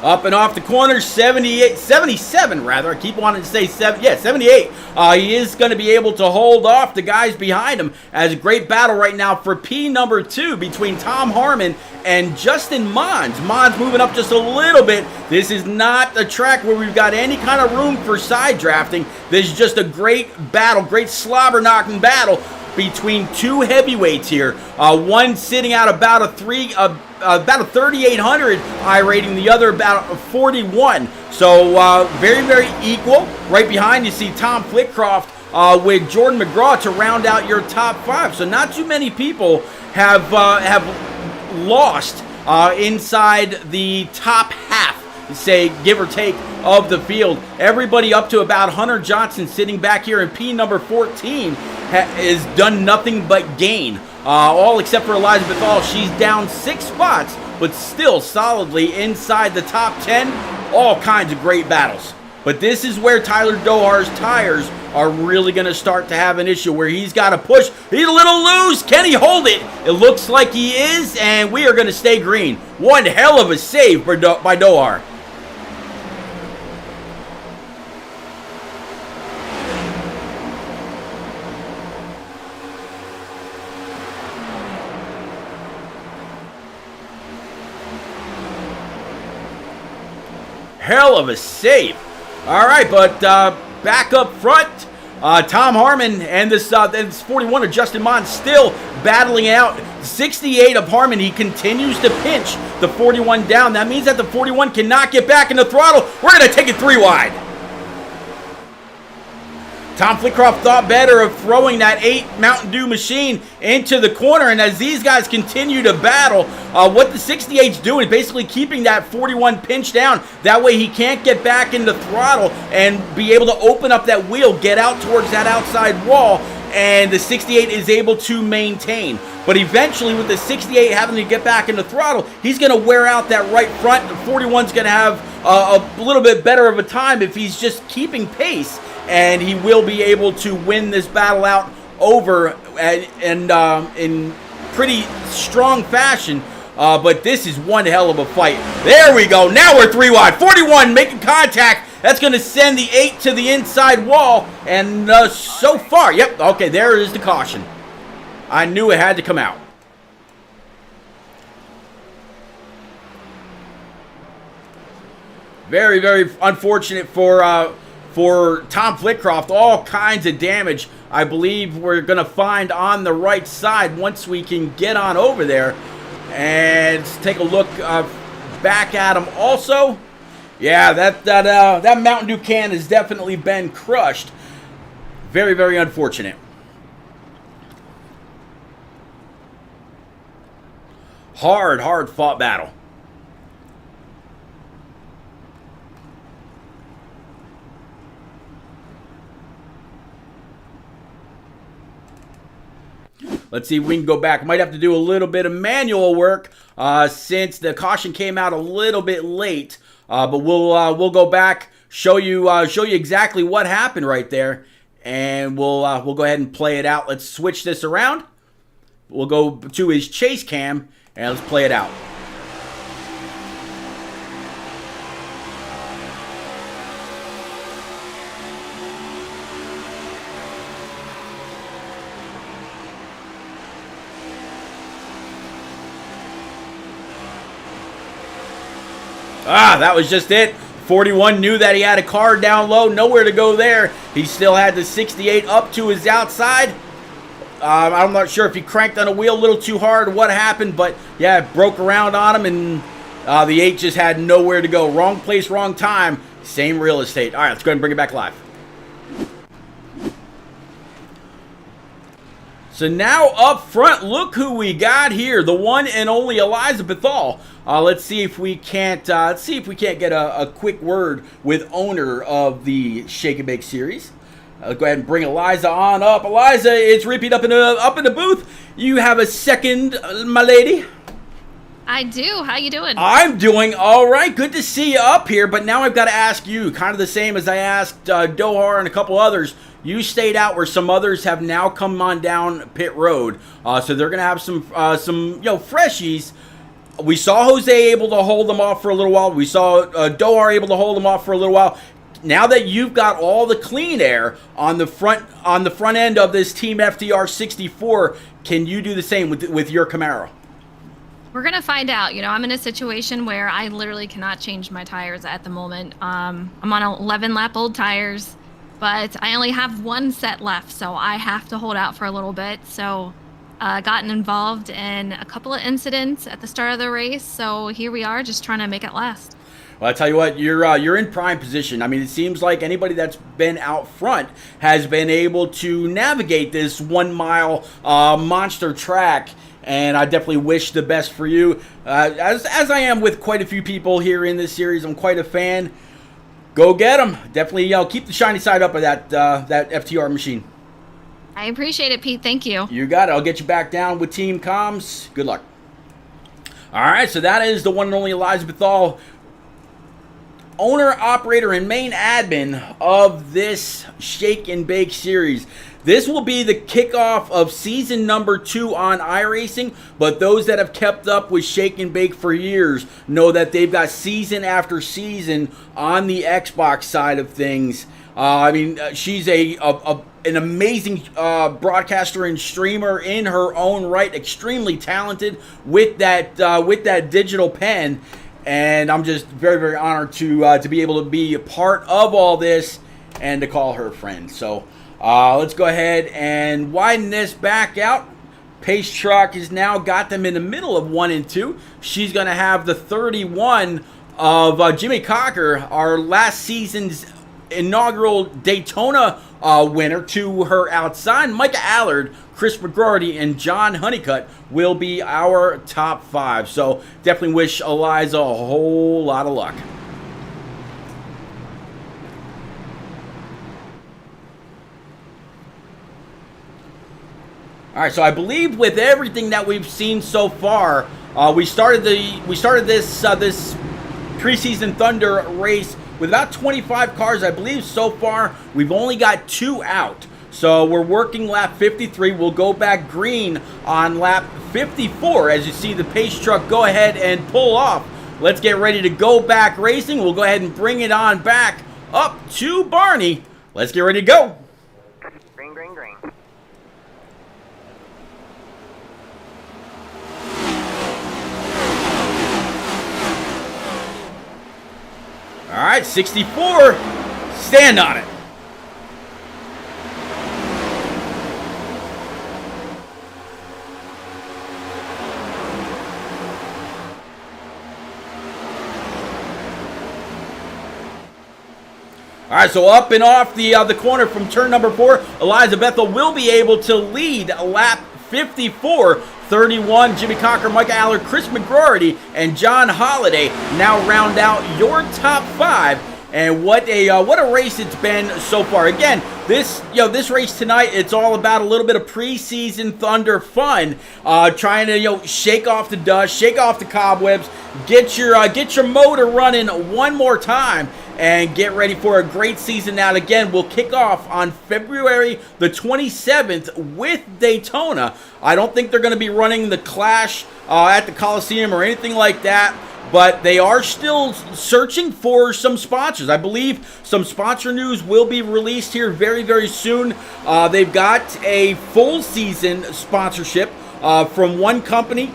Up and off the corner, 77 rather. I keep wanting to say 78. He is going to be able to hold off the guys behind him. As a great battle right now for P number 2 between Tom Harmon and Justin Mons. Mons moving up just a little bit. This is not a track where we've got any kind of room for side drafting. This is just a great battle, great slobber knocking battle between two heavyweights here. One sitting at about a 3,800 iRating, the other about a 41. So very, very equal. Right behind you see Tom Flitcroft with Jordan McGraw to round out your top 5. So not too many people have lost inside the top half, say, give or take, of the field. Everybody up to about Hunter Johnson sitting back here in P number 14 has done nothing but gain. All except for Elizabeth All. She's down 6 spots, but still solidly inside the top 10. All kinds of great battles. But this is where Tyler Dohar's tires are really going to start to have an issue, where he's got to push. He's a little loose. Can he hold it? It looks like he is, and we are going to stay green. One hell of a save by Dohar. Hell of a save. All right, but back up front, Tom Harmon and this 41 of Justin Mons still battling out. 68 of Harmon. He continues to pinch the 41 down. That means that the 41 cannot get back in the throttle. We're going to take it 3 wide. Tom Flitcroft thought better of throwing that 8 Mountain Dew machine into the corner, and as these guys continue to battle, what the 68's doing is basically keeping that 41 pinched down. That way he can't get back in the throttle and be able to open up that wheel, get out towards that outside wall, and the 68 is able to maintain. But eventually, with the 68 having to get back in the throttle, he's going to wear out that right front. The 41's going to have a little bit better of a time if he's just keeping pace, and he will be able to win this battle out over in pretty strong fashion. But this is one hell of a fight. There we go. Now we're 3 wide. 41 making contact. That's going to send the 8 to the inside wall. And so far, yep, okay, there is the caution. I knew it had to come out. Very, very unfortunate for Tom Flitcroft. All kinds of damage, I believe, we're going to find on the right side once we can get on over there. And let's take a look back at him also. Yeah, that Mountain Dew can has definitely been crushed. Very, very unfortunate. Hard fought battle. Let's see if we can go back. Might have to do a little bit of manual work since the caution came out a little bit late. But we'll go back, show you exactly what happened right there, and we'll go ahead and play it out. Let's switch this around. We'll go to his chase cam and let's play it out. That was just it. 41 knew that he had a car down low, nowhere to go there. He still had the 68 up to his outside. I'm not sure if he cranked on a wheel a little too hard or what happened, but yeah, it broke around on him, and the 8 just had nowhere to go. Wrong place, wrong time, same real estate. All right, let's go ahead and bring it back live. So now up front, look who we got here, the one and only Elizabeth All. Let's see if we can't get a quick word with owner of the Shake and Bake series. Go ahead and bring Eliza on up. Eliza, it's Repeat up in the booth. You have a second, my lady. I do. How you doing? I'm doing all right. Good to see you up here. But now I've got to ask you, kind of the same as I asked Dohar and a couple others. You stayed out where some others have now come on down pit road, so they're gonna have some freshies. We saw Jose able to hold them off for a little while. We saw Dohar able to hold them off for a little while. Now that you've got all the clean air on the front end of this Team FTR 64, can you do the same with your Camaro? We're gonna find out. I'm in a situation where I literally cannot change my tires at the moment. I'm on 11 lap old tires, but I only have one set left, so I have to hold out for a little bit. So gotten involved in a couple of incidents at the start of the race, so here we are just trying to make it last. Well, I tell you what, you're in prime position. I mean, it seems like anybody that's been out front has been able to navigate this 1 mile monster track, and I definitely wish the best for you. As I am with quite a few people here in this series, I'm quite a fan. Go get them. Definitely, keep the shiny side up of that FTR machine. I appreciate it, Pete. Thank you. You got it. I'll get you back down with Team Comms. Good luck. All right, so that is the one and only Elizabeth All, owner, operator, and main admin of this Shake and Bake series. This will be the kickoff of season number 2 on iRacing, but those that have kept up with Shake and Bake for years know that they've got season after season on the Xbox side of things. She's an amazing broadcaster and streamer in her own right, extremely talented with that digital pen, and I'm just very, very honored to be able to be a part of all this and to call her friend. So let's go ahead and widen this back out. Pace Truck has now got them in the middle of 1 and 2. She's going to have the 31 of Jimmy Cocker, our last season's inaugural Daytona winner. To her outside, Micah Allard, Chris McGroarty, and John Honeycutt will be our top 5. So definitely wish Eliza a whole lot of luck. All right, so I believe with everything that we've seen so far, we started this preseason Thunder race with about 25 cars. I believe so far we've only got 2 out. So we're working lap 53. We'll go back green on lap 54 as you see the pace truck go ahead and pull off. Let's get ready to go back racing. We'll go ahead and bring it on back up to Barney. Let's get ready to go. Green, green, green. All right, 64. Stand on it. All right, so up and off the corner from turn number 4, Eliza Bethel will be able to lead lap 54. 31, Jimmy Cocker, Micah Allard, Chris McGroarty, and John Holliday now round out your top 5. And what a race it's been so far. Again, this race tonight, it's all about a little bit of preseason Thunder fun, trying to shake off the dust, shake off the cobwebs, get your motor running one more time, and get ready for a great season. Now, again, we'll kick off on February the 27th with Daytona. I don't think they're going to be running the Clash at the Coliseum or anything like that, but they are still searching for some sponsors. I believe some sponsor news will be released here very, very soon. They've got a full season sponsorship from one company,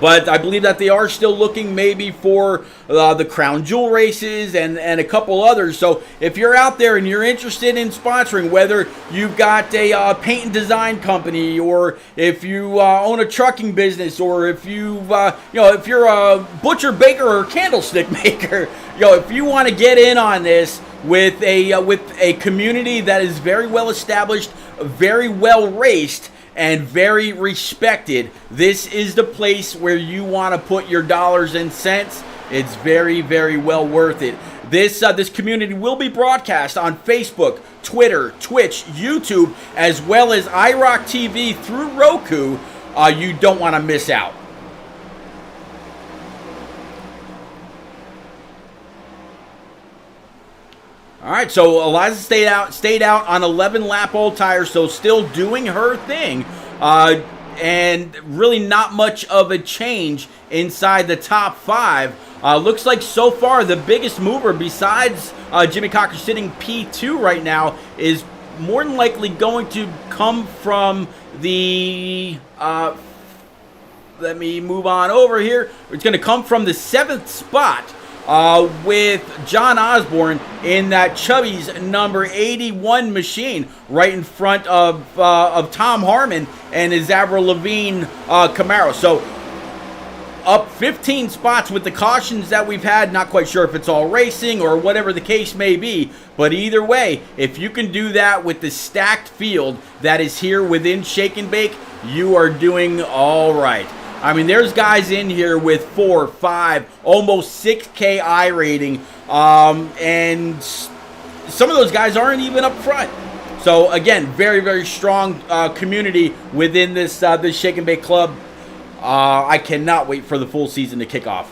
but I believe that they are still looking maybe for the Crown Jewel races and a couple others. So if you're out there and you're interested in sponsoring, whether you've got a paint and design company, or if you own a trucking business, or if if you're a butcher, baker, or candlestick maker, if you want to get in on this with a community that is very well established, very well raced, and very respected, this is the place where you want to put your dollars and cents. It's very, very well worth it. This community will be broadcast on Facebook, Twitter, Twitch, YouTube, as well as iRock TV through Roku. You don't want to miss out. All right, so Eliza stayed out on 11 lap old tires, so still doing her thing, and really not much of a change inside the top 5. Looks like so far the biggest mover besides Jimmy Cocker sitting P2 right now is more than likely going to come from the let me move on over here. It's going to come from the 7th spot. With John Osborne in that Chubby's number 81 machine right in front of Tom Harmon and his Avril Lavigne Camaro. So up 15 spots with the cautions that we've had. Not quite sure if it's all racing or whatever the case may be, but either way, if you can do that with the stacked field that is here within Shake and Bake, you are doing all right. I mean, there's guys in here with 4, 5, almost 6K I rating, and some of those guys aren't even up front. So again, very, very strong community within this Shake and Bake Club. I cannot wait for the full season to kick off.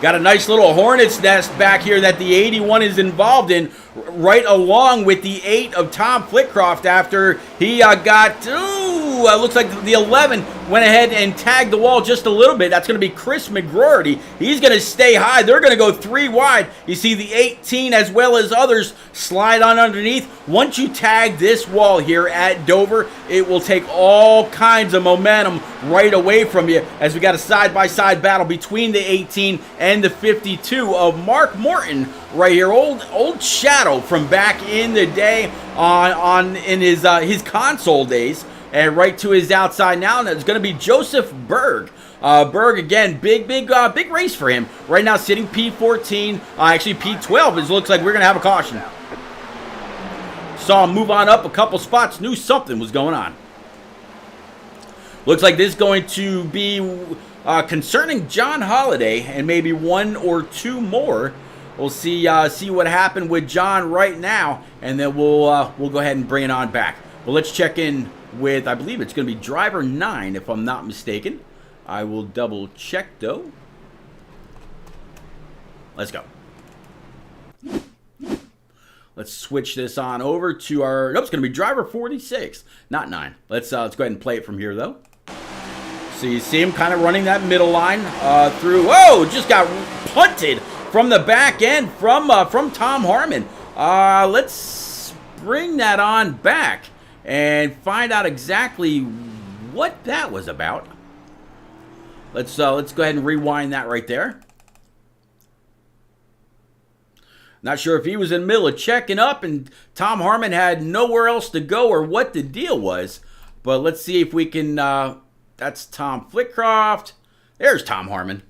Got a nice little hornet's nest back here that the 81 is involved in, right along with the 8 of Tom Flitcroft after he got, looks like the 11 went ahead and tagged the wall just a little bit. That's going to be Chris McGroarty. He's going to stay high. They're going to go 3 wide. You see the 18 as well as others slide on underneath. Once you tag this wall here at Dover, it will take all kinds of momentum right away from you, as we got a side-by-side battle between the 18 and the 52 of Mark Morton right here. Old Shadow from back in the day in his console days, and right to his outside now, and it's going to be Joseph Berg. Berg again, big race for him right now, sitting P14, actually P12. It looks like we're going to have a caution. Saw him move on up a couple spots, knew something was going on. Looks like this is going to be concerning John Holiday and maybe 1 or 2 more. We'll see what happened with John right now, and then we'll go ahead and bring it on back. But let's check in with, I believe it's going to be driver 9, if I'm not mistaken. I will double check though. Let's go. Let's switch this on over to our, nope, it's going to be driver 46, not 9. Let's go ahead and play it from here though. So you see him kind of running that middle line through. Whoa, just got punted from the back end from Tom Harmon. Let's bring that on back and find out exactly what that was about. Let's go ahead and rewind that right there. Not sure if he was in the middle of checking up and Tom Harmon had nowhere else to go or what the deal was. But let's see if we can, that's Tom Flitcroft. There's Tom Harmon.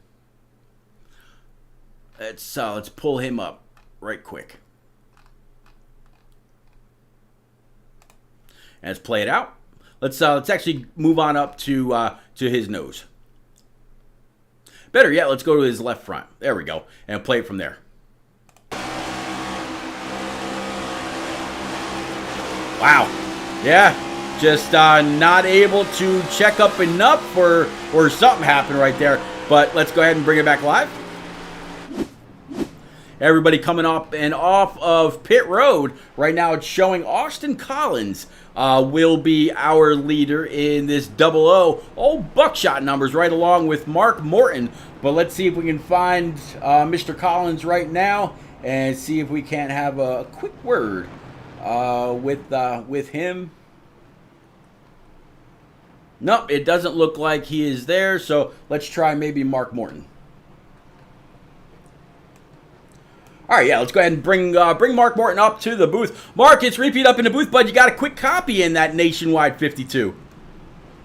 Let's pull him up right quick. And let's play it out. Let's actually move on up to his nose. Better yet, let's go to his left front. There we go. And play it from there. Wow. Yeah. Just not able to check up enough or something happened right there. But let's go ahead and bring it back live. Everybody coming up and off of pit road. Right now it's showing Austin Collins will be our leader in this 00. Old buckshot numbers right along with Mark Morton. But let's see if we can find Mr. Collins right now and see if we can't have a quick word with him. Nope, it doesn't look like he is there. So let's try maybe Mark Morton. All right, yeah, let's go ahead and bring Mark Morton up to the booth. Mark, it's repeat up in the booth, bud. You got a quick copy in that Nationwide 52.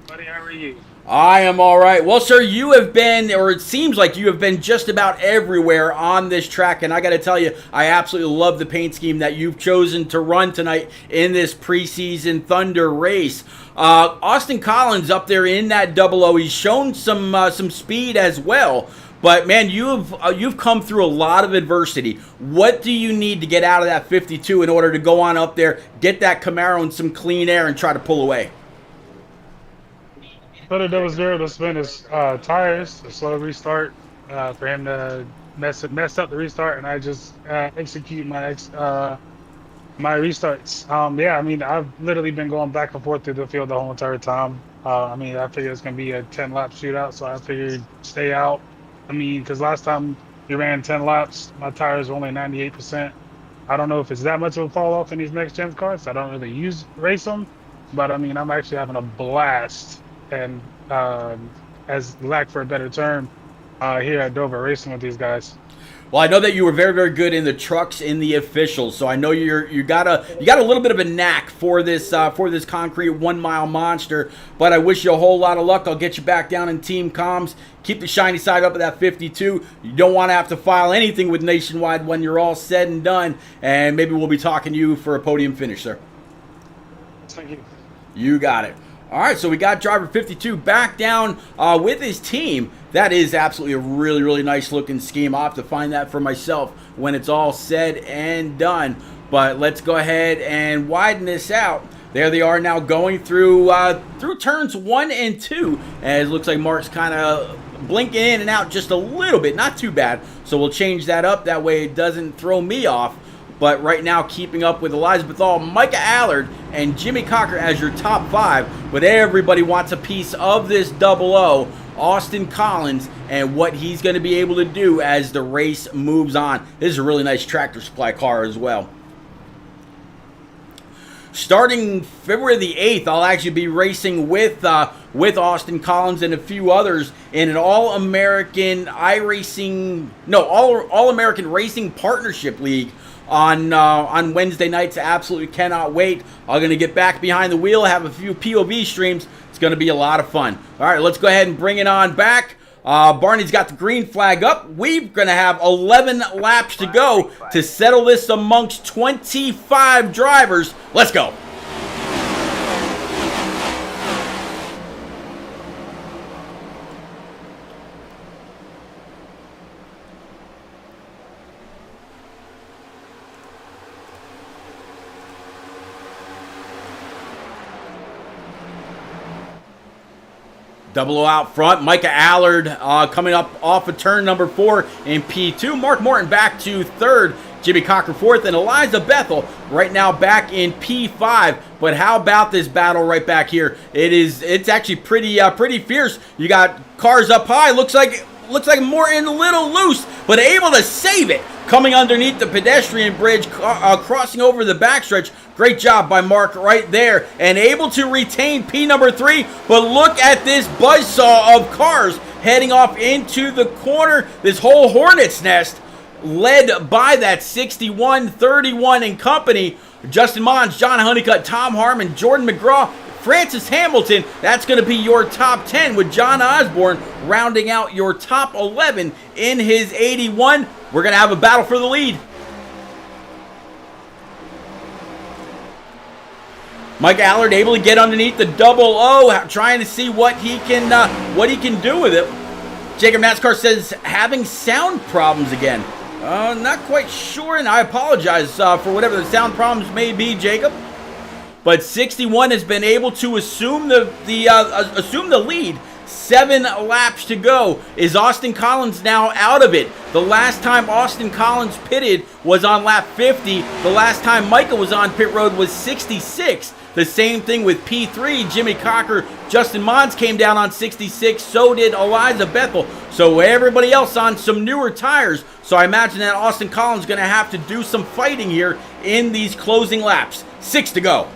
Buddy, how are you? I am all right. Well, sir, you have been, or it seems like you have been just about everywhere on this track, and I got to tell you, I absolutely love the paint scheme that you've chosen to run tonight in this preseason Thunder race. Austin Collins up there in that 00, he's shown some speed as well. But man, you've come through a lot of adversity. What do you need to get out of that 52 in order to go on up there, get that Camaro in some clean air, and try to pull away? But there was zero to spin his tires, a slow restart for him to mess up the restart, and I just execute my restarts. Yeah, I mean, I've literally been going back and forth through the field the whole entire time. I mean, I figured it's gonna be a 10-lap shootout, so I figured stay out. I mean, because last time we ran 10 laps, my tires were only 98%. I don't know if it's that much of a fall off in these next gen cars. I don't really race them, but I mean, I'm actually having a blast, and as lack for a better term, here at Dover racing with these guys. Well, I know that you were very, very good in the trucks in the officials, so I know you got a little bit of a knack for this concrete 1 mile monster. But I wish you a whole lot of luck. I'll get you back down in team comms. Keep the shiny side up of that 52. You don't want to have to file anything with Nationwide when you're all said and done, and maybe we'll be talking to you for a podium finish, sir. Thank you. You got it. All right, so we got driver 52 back down with his team. That is absolutely a really, really nice looking scheme. I'll have to find that for myself when it's all said and done. But let's go ahead and widen this out. There they are now going through turns 1 and 2. And it looks like Mark's kind of blinking in and out just a little bit. Not too bad. So we'll change that up. That way it doesn't throw me off. But right now, keeping up with Elizabeth All, Micah Allard and Jimmy Cocker as your top 5, but everybody wants a piece of this 00, Austin Collins, and what he's going to be able to do as the race moves on. This is a really nice Tractor Supply car as well. Starting February the 8th, I'll actually be racing with Austin Collins and a few others in an All-American iRacing, no, All-American Racing Partnership League on Wednesday nights. Absolutely cannot wait. I'm going to get back behind the wheel, have a few POV streams. It's going to be a lot of fun. All right, let's go ahead and bring it on back. Barney's got the green flag up. We're going to have 11 laps to go to settle this amongst 25 drivers. Let's go. Double O out front. Micah Allard coming up off of turn number 4 in P2. Mark Morton back to 3rd. Jimmy Cocker 4th. And Eliza Bethel right now back in P5. But how about this battle right back here? It's actually pretty fierce. You got cars up high. Looks like Morton a little loose, but able to save it. Coming underneath the pedestrian bridge, crossing over the backstretch. Great job by Mark right there, and able to retain P number 3. But look at this buzzsaw of cars heading off into the corner. This whole hornet's nest led by that 61, 31 and company. Justin Mons, John Honeycutt, Tom Harmon, Jordan McGraw, Francis Hamilton. That's going to be your top 10, with John Osborne rounding out your top 11 in his 81. We're going to have a battle for the lead. Mike Allard able to get underneath the 00, trying to see what he can do with it. Jacob NASCAR says having sound problems again. Not quite sure, and I apologize for whatever the sound problems may be, Jacob. But 61 has been able to assume the lead. 7 laps to go. Is Austin Collins now out of it? The last time Austin Collins pitted was on lap 50. The last time Micah was on pit road was 66. The same thing with P3. Jimmy Cocker, Justin Mons came down on 66. So did Eliza Bethel. So everybody else on some newer tires. So I imagine that Austin Collins is going to have to do some fighting here in these closing laps. 6 to go.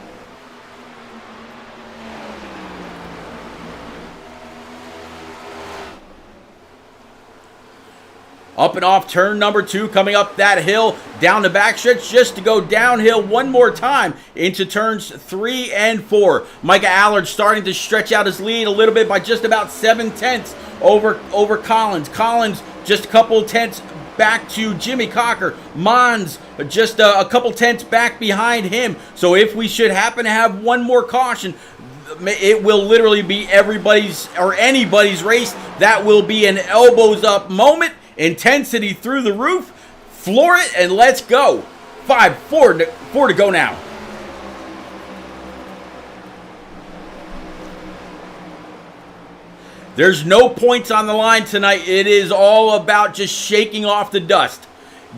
Up and off turn number 2, coming up that hill, down the backstretch, just to go downhill one more time into turns 3 and 4. Micah Allard starting to stretch out his lead a little bit by just about 7 tenths over Collins. Collins just a couple tenths back to Jimmy Cocker. Mons just a couple tenths back behind him. So if we should happen to have one more caution, it will literally be everybody's or anybody's race. That will be an elbows up moment. Intensity through the roof. Floor it and let's go. 4 to go now. There's no points on the line tonight. It is all about just shaking off the dust.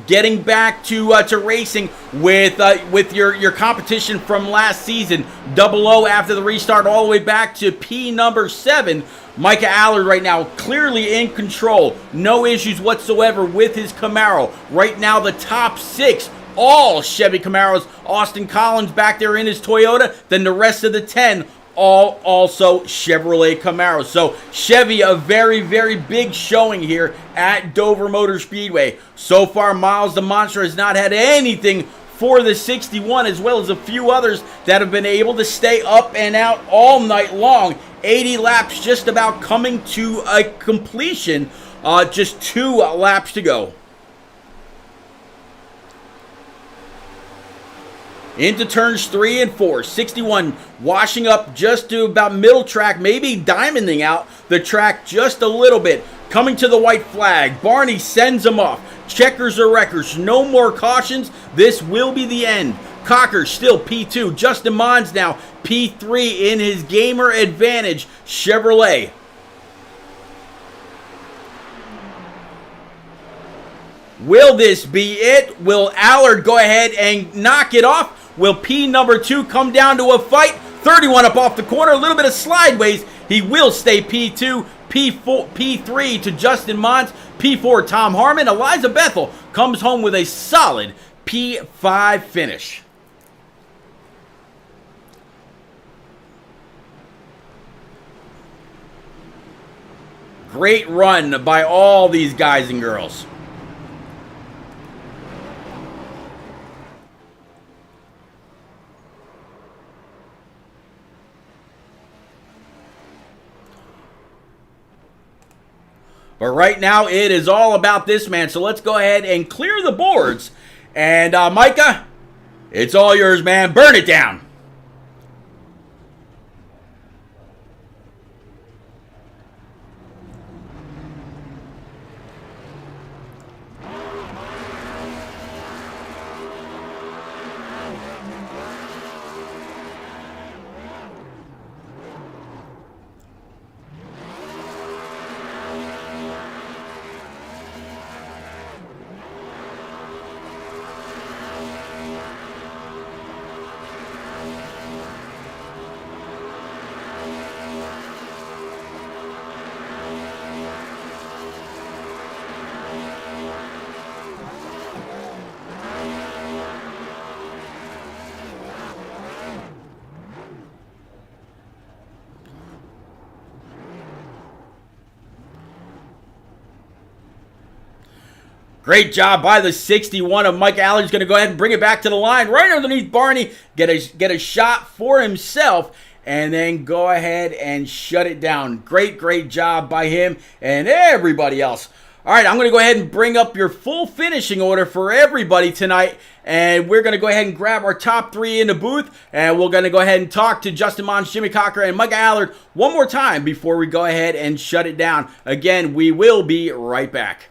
Getting back to racing with your competition from last season. 00 after the restart, all the way back to P number 7. Micah Allard right now clearly in control. No issues whatsoever with his Camaro. Right now the top 6, all Chevy Camaros. Austin Collins back there in his Toyota. Then the rest of the 10, all also Chevrolet Camaros. So Chevy, a very, very big showing here at Dover Motor Speedway. So far, Miles the Monster has not had anything for the 61, as well as a few others that have been able to stay up and out all night long. 80 laps just about coming to a completion. Just 2 laps to go. Into turns 3 and 4. 61 washing up just to about middle track, maybe diamonding out the track just a little bit. Coming to the white flag. Barney sends him off. Checkers or wreckers. No more cautions. This will be the end. Cocker still P2. Justin Mons now P3 in his Gamer Advantage Chevrolet. Will this be it? Will Allard go ahead and knock it off? Will P number 2 come down to a fight? 31 up off the corner, a little bit of slideways. He will stay P2. P3 to Justin Mons. P4 Tom Harmon. Eliza Bethel comes home with a solid P5 finish. Great run by all these guys and girls. But right now, it is all about this man. So let's go ahead and clear the boards. And Micah, it's all yours, man. Burn it down. Great job by the 61 of Mike Allen. He's going to go ahead and bring it back to the line right underneath Barney. Get a shot for himself and then go ahead and shut it down. Great job by him and everybody else. All right, I'm going to go ahead and bring up your full finishing order for everybody tonight. And we're going to go ahead and grab our top 3 in the booth. And we're going to go ahead and talk to Justin Mons, Jimmy Cocker, and Mike Allard one more time before we go ahead and shut it down. Again, we will be right back.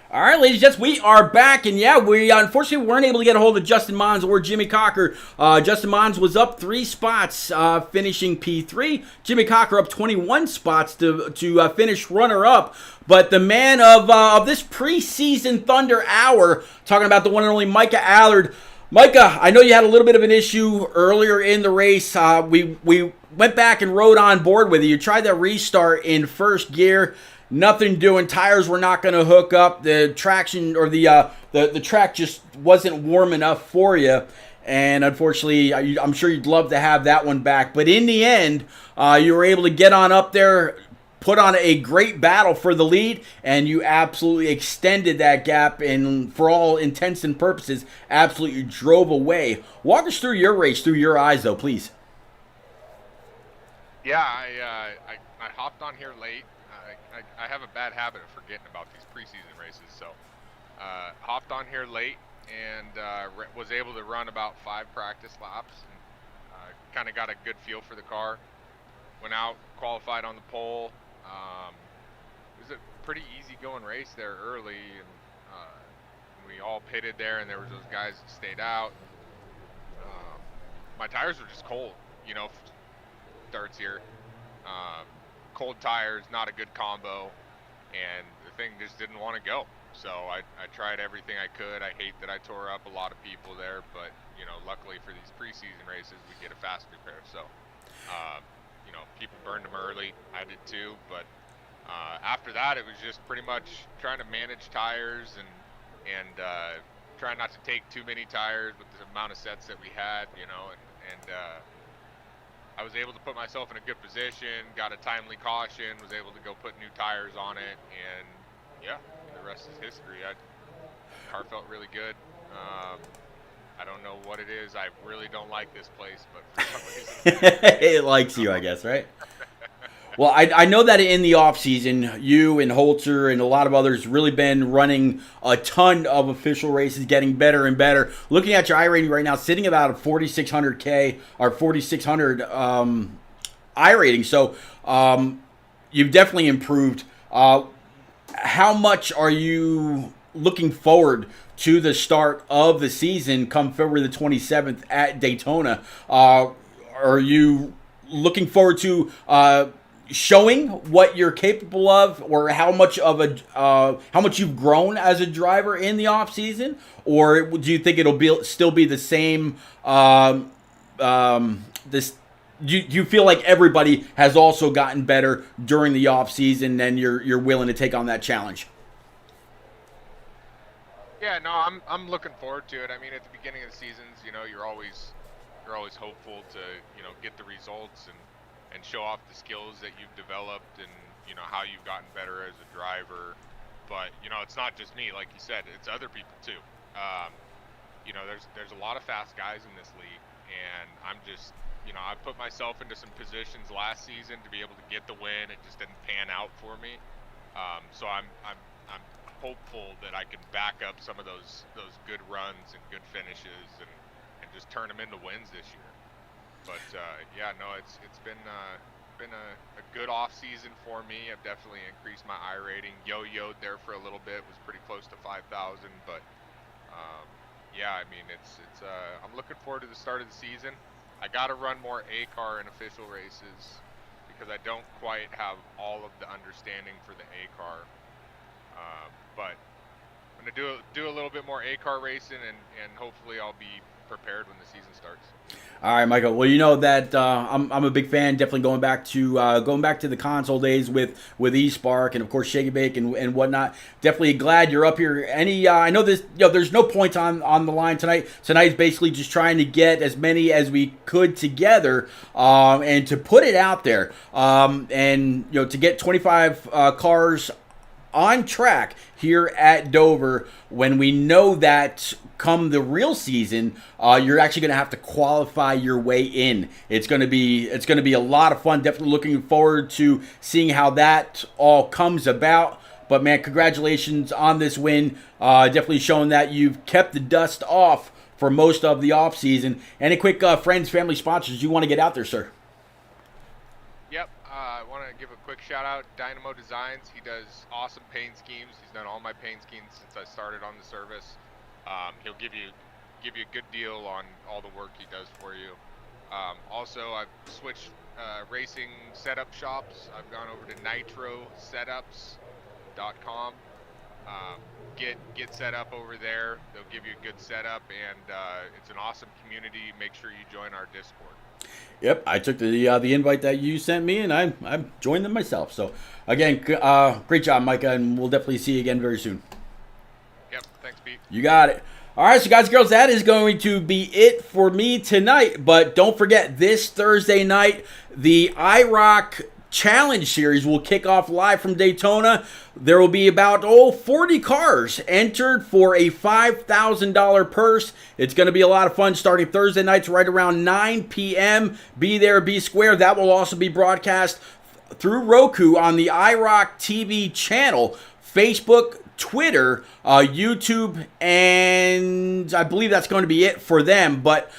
All right, ladies and gents, we are back, and yeah, we unfortunately weren't able to get a hold of Justin Mons or Jimmy Cocker. Justin Mons was up 3 spots, finishing P3. Jimmy Cocker up 21 spots to finish runner-up. But the man of this preseason Thunder Hour, talking about the one and only Micah Allard. Micah, I know you had a little bit of an issue earlier in the race. We went back and rode on board with you. You tried that restart in first gear. Nothing doing. Tires were not going to hook up. The traction or the track just wasn't warm enough for you. And unfortunately, I'm sure you'd love to have that one back. But in the end, you were able to get on up there, put on a great battle for the lead, and you absolutely extended that gap, and for all intents and purposes, absolutely drove away. Walk us through your race, through your eyes, though, please. Yeah, I hopped on here late. I have a bad habit of forgetting about these preseason races, so hopped on here late and was able to run about 5 practice laps, and kind of got a good feel for the car. Went out, qualified on the pole. It was a pretty easy going race there early, and we all pitted there, and there was those guys that stayed out. My tires were just cold, you know, starts here. Cold tires, not a good combo, and the thing just didn't want to go. So I tried everything I could. I hate that I tore up a lot of people there, but you know, luckily for these preseason races, we get a fast repair. So you know, people burned them early. I did too, but after that, it was just pretty much trying to manage tires and trying not to take too many tires with the amount of sets that we had, you know, and I was able to put myself in a good position, got a timely caution, was able to go put new tires on it, and yeah, the rest is history. Car felt really good. I don't know what it is. I really don't like this place, but for some reason It likes you, I guess, right? Well, I know that in the offseason, you and Holzer and a lot of others really been running a ton of official races, getting better and better. Looking at your iRating right now, sitting about a 4,600K or 4,600 iRating. So you've definitely improved. How much are you looking forward to the start of the season come February the 27th at Daytona? Are you looking forward to showing what you're capable of, or how much you've grown as a driver in the off season, or do you think it'll still be the same? Do you feel like everybody has also gotten better during the off season, and you're willing to take on that challenge? Yeah, no, I'm looking forward to it. I mean, at the beginning of the seasons, you know, you're always hopeful to, you know, get the results and show off the skills that you've developed and, you know, how you've gotten better as a driver. But, you know, it's not just me, like you said, it's other people too. You know, there's a lot of fast guys in this league, and I'm just, you know, I put myself into some positions last season to be able to get the win. It just didn't pan out for me. So I'm hopeful that I can back up some of those good runs and good finishes and just turn them into wins this year. But yeah, no, it's been a good off season for me. I've definitely increased my iRating. Yo-yoed there for a little bit, was pretty close to 5,000. But yeah, I mean, it's I'm looking forward to the start of the season. I got to run more A car in official races because I don't quite have all of the understanding for the A car. But I'm gonna do a little bit more A car racing, and hopefully I'll be prepared when the season starts. All right, Michael. Well, you know that I'm a big fan. Definitely going back to the console days with eSpark and of course Shake and Bake and whatnot. Definitely glad you're up here. I know this. You know, there's no points on the line tonight. Tonight's basically just trying to get as many as we could together and to put it out there. And you know, to get 25 cars on track here at Dover, when we know that come the real season, you're actually going to have to qualify your way in. It's going to be a lot of fun. Definitely looking forward to seeing how that all comes about. But man, congratulations on this win. Definitely showing that you've kept the dust off for most of the off season. Any quick friends, family, sponsors you want to get out there, sir? Yep, I want to give a quick shout out Dynamo Designs. He does awesome paint schemes. He's done all my paint schemes since I started on the service. He'll give you a good deal on all the work he does for you. Also, I've switched racing setup shops. I've gone over to nitrosetups.com. Get set up over there. They'll give you a good setup, and it's an awesome community. Make sure you join our Discord. Yep, I took the invite that you sent me, and I joined them myself. So again, great job, Micah, and we'll definitely see you again very soon. Yep, thanks, Pete. You got it. All right, so guys and girls, that is going to be it for me tonight. But don't forget, this Thursday night, the iRock Challenge Series will kick off live from Daytona. There will be about 40 cars entered for a $5,000 purse. It's going to be a lot of fun starting Thursday nights right around 9 p.m. Be there, be square. That will also be broadcast through Roku on the iRock TV channel, Facebook, Twitter, YouTube, and I believe that's going to be it for them. But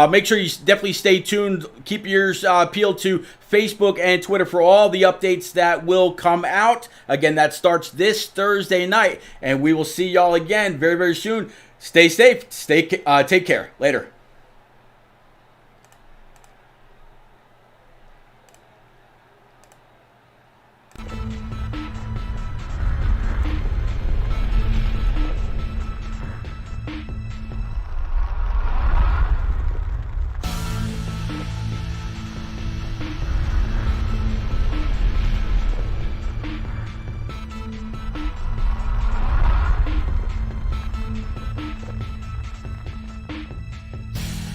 make sure you definitely stay tuned. Keep your ears peeled to Facebook and Twitter for all the updates that will come out. Again, that starts this Thursday night, and we will see y'all again very, very soon. Stay safe. Take care. Later.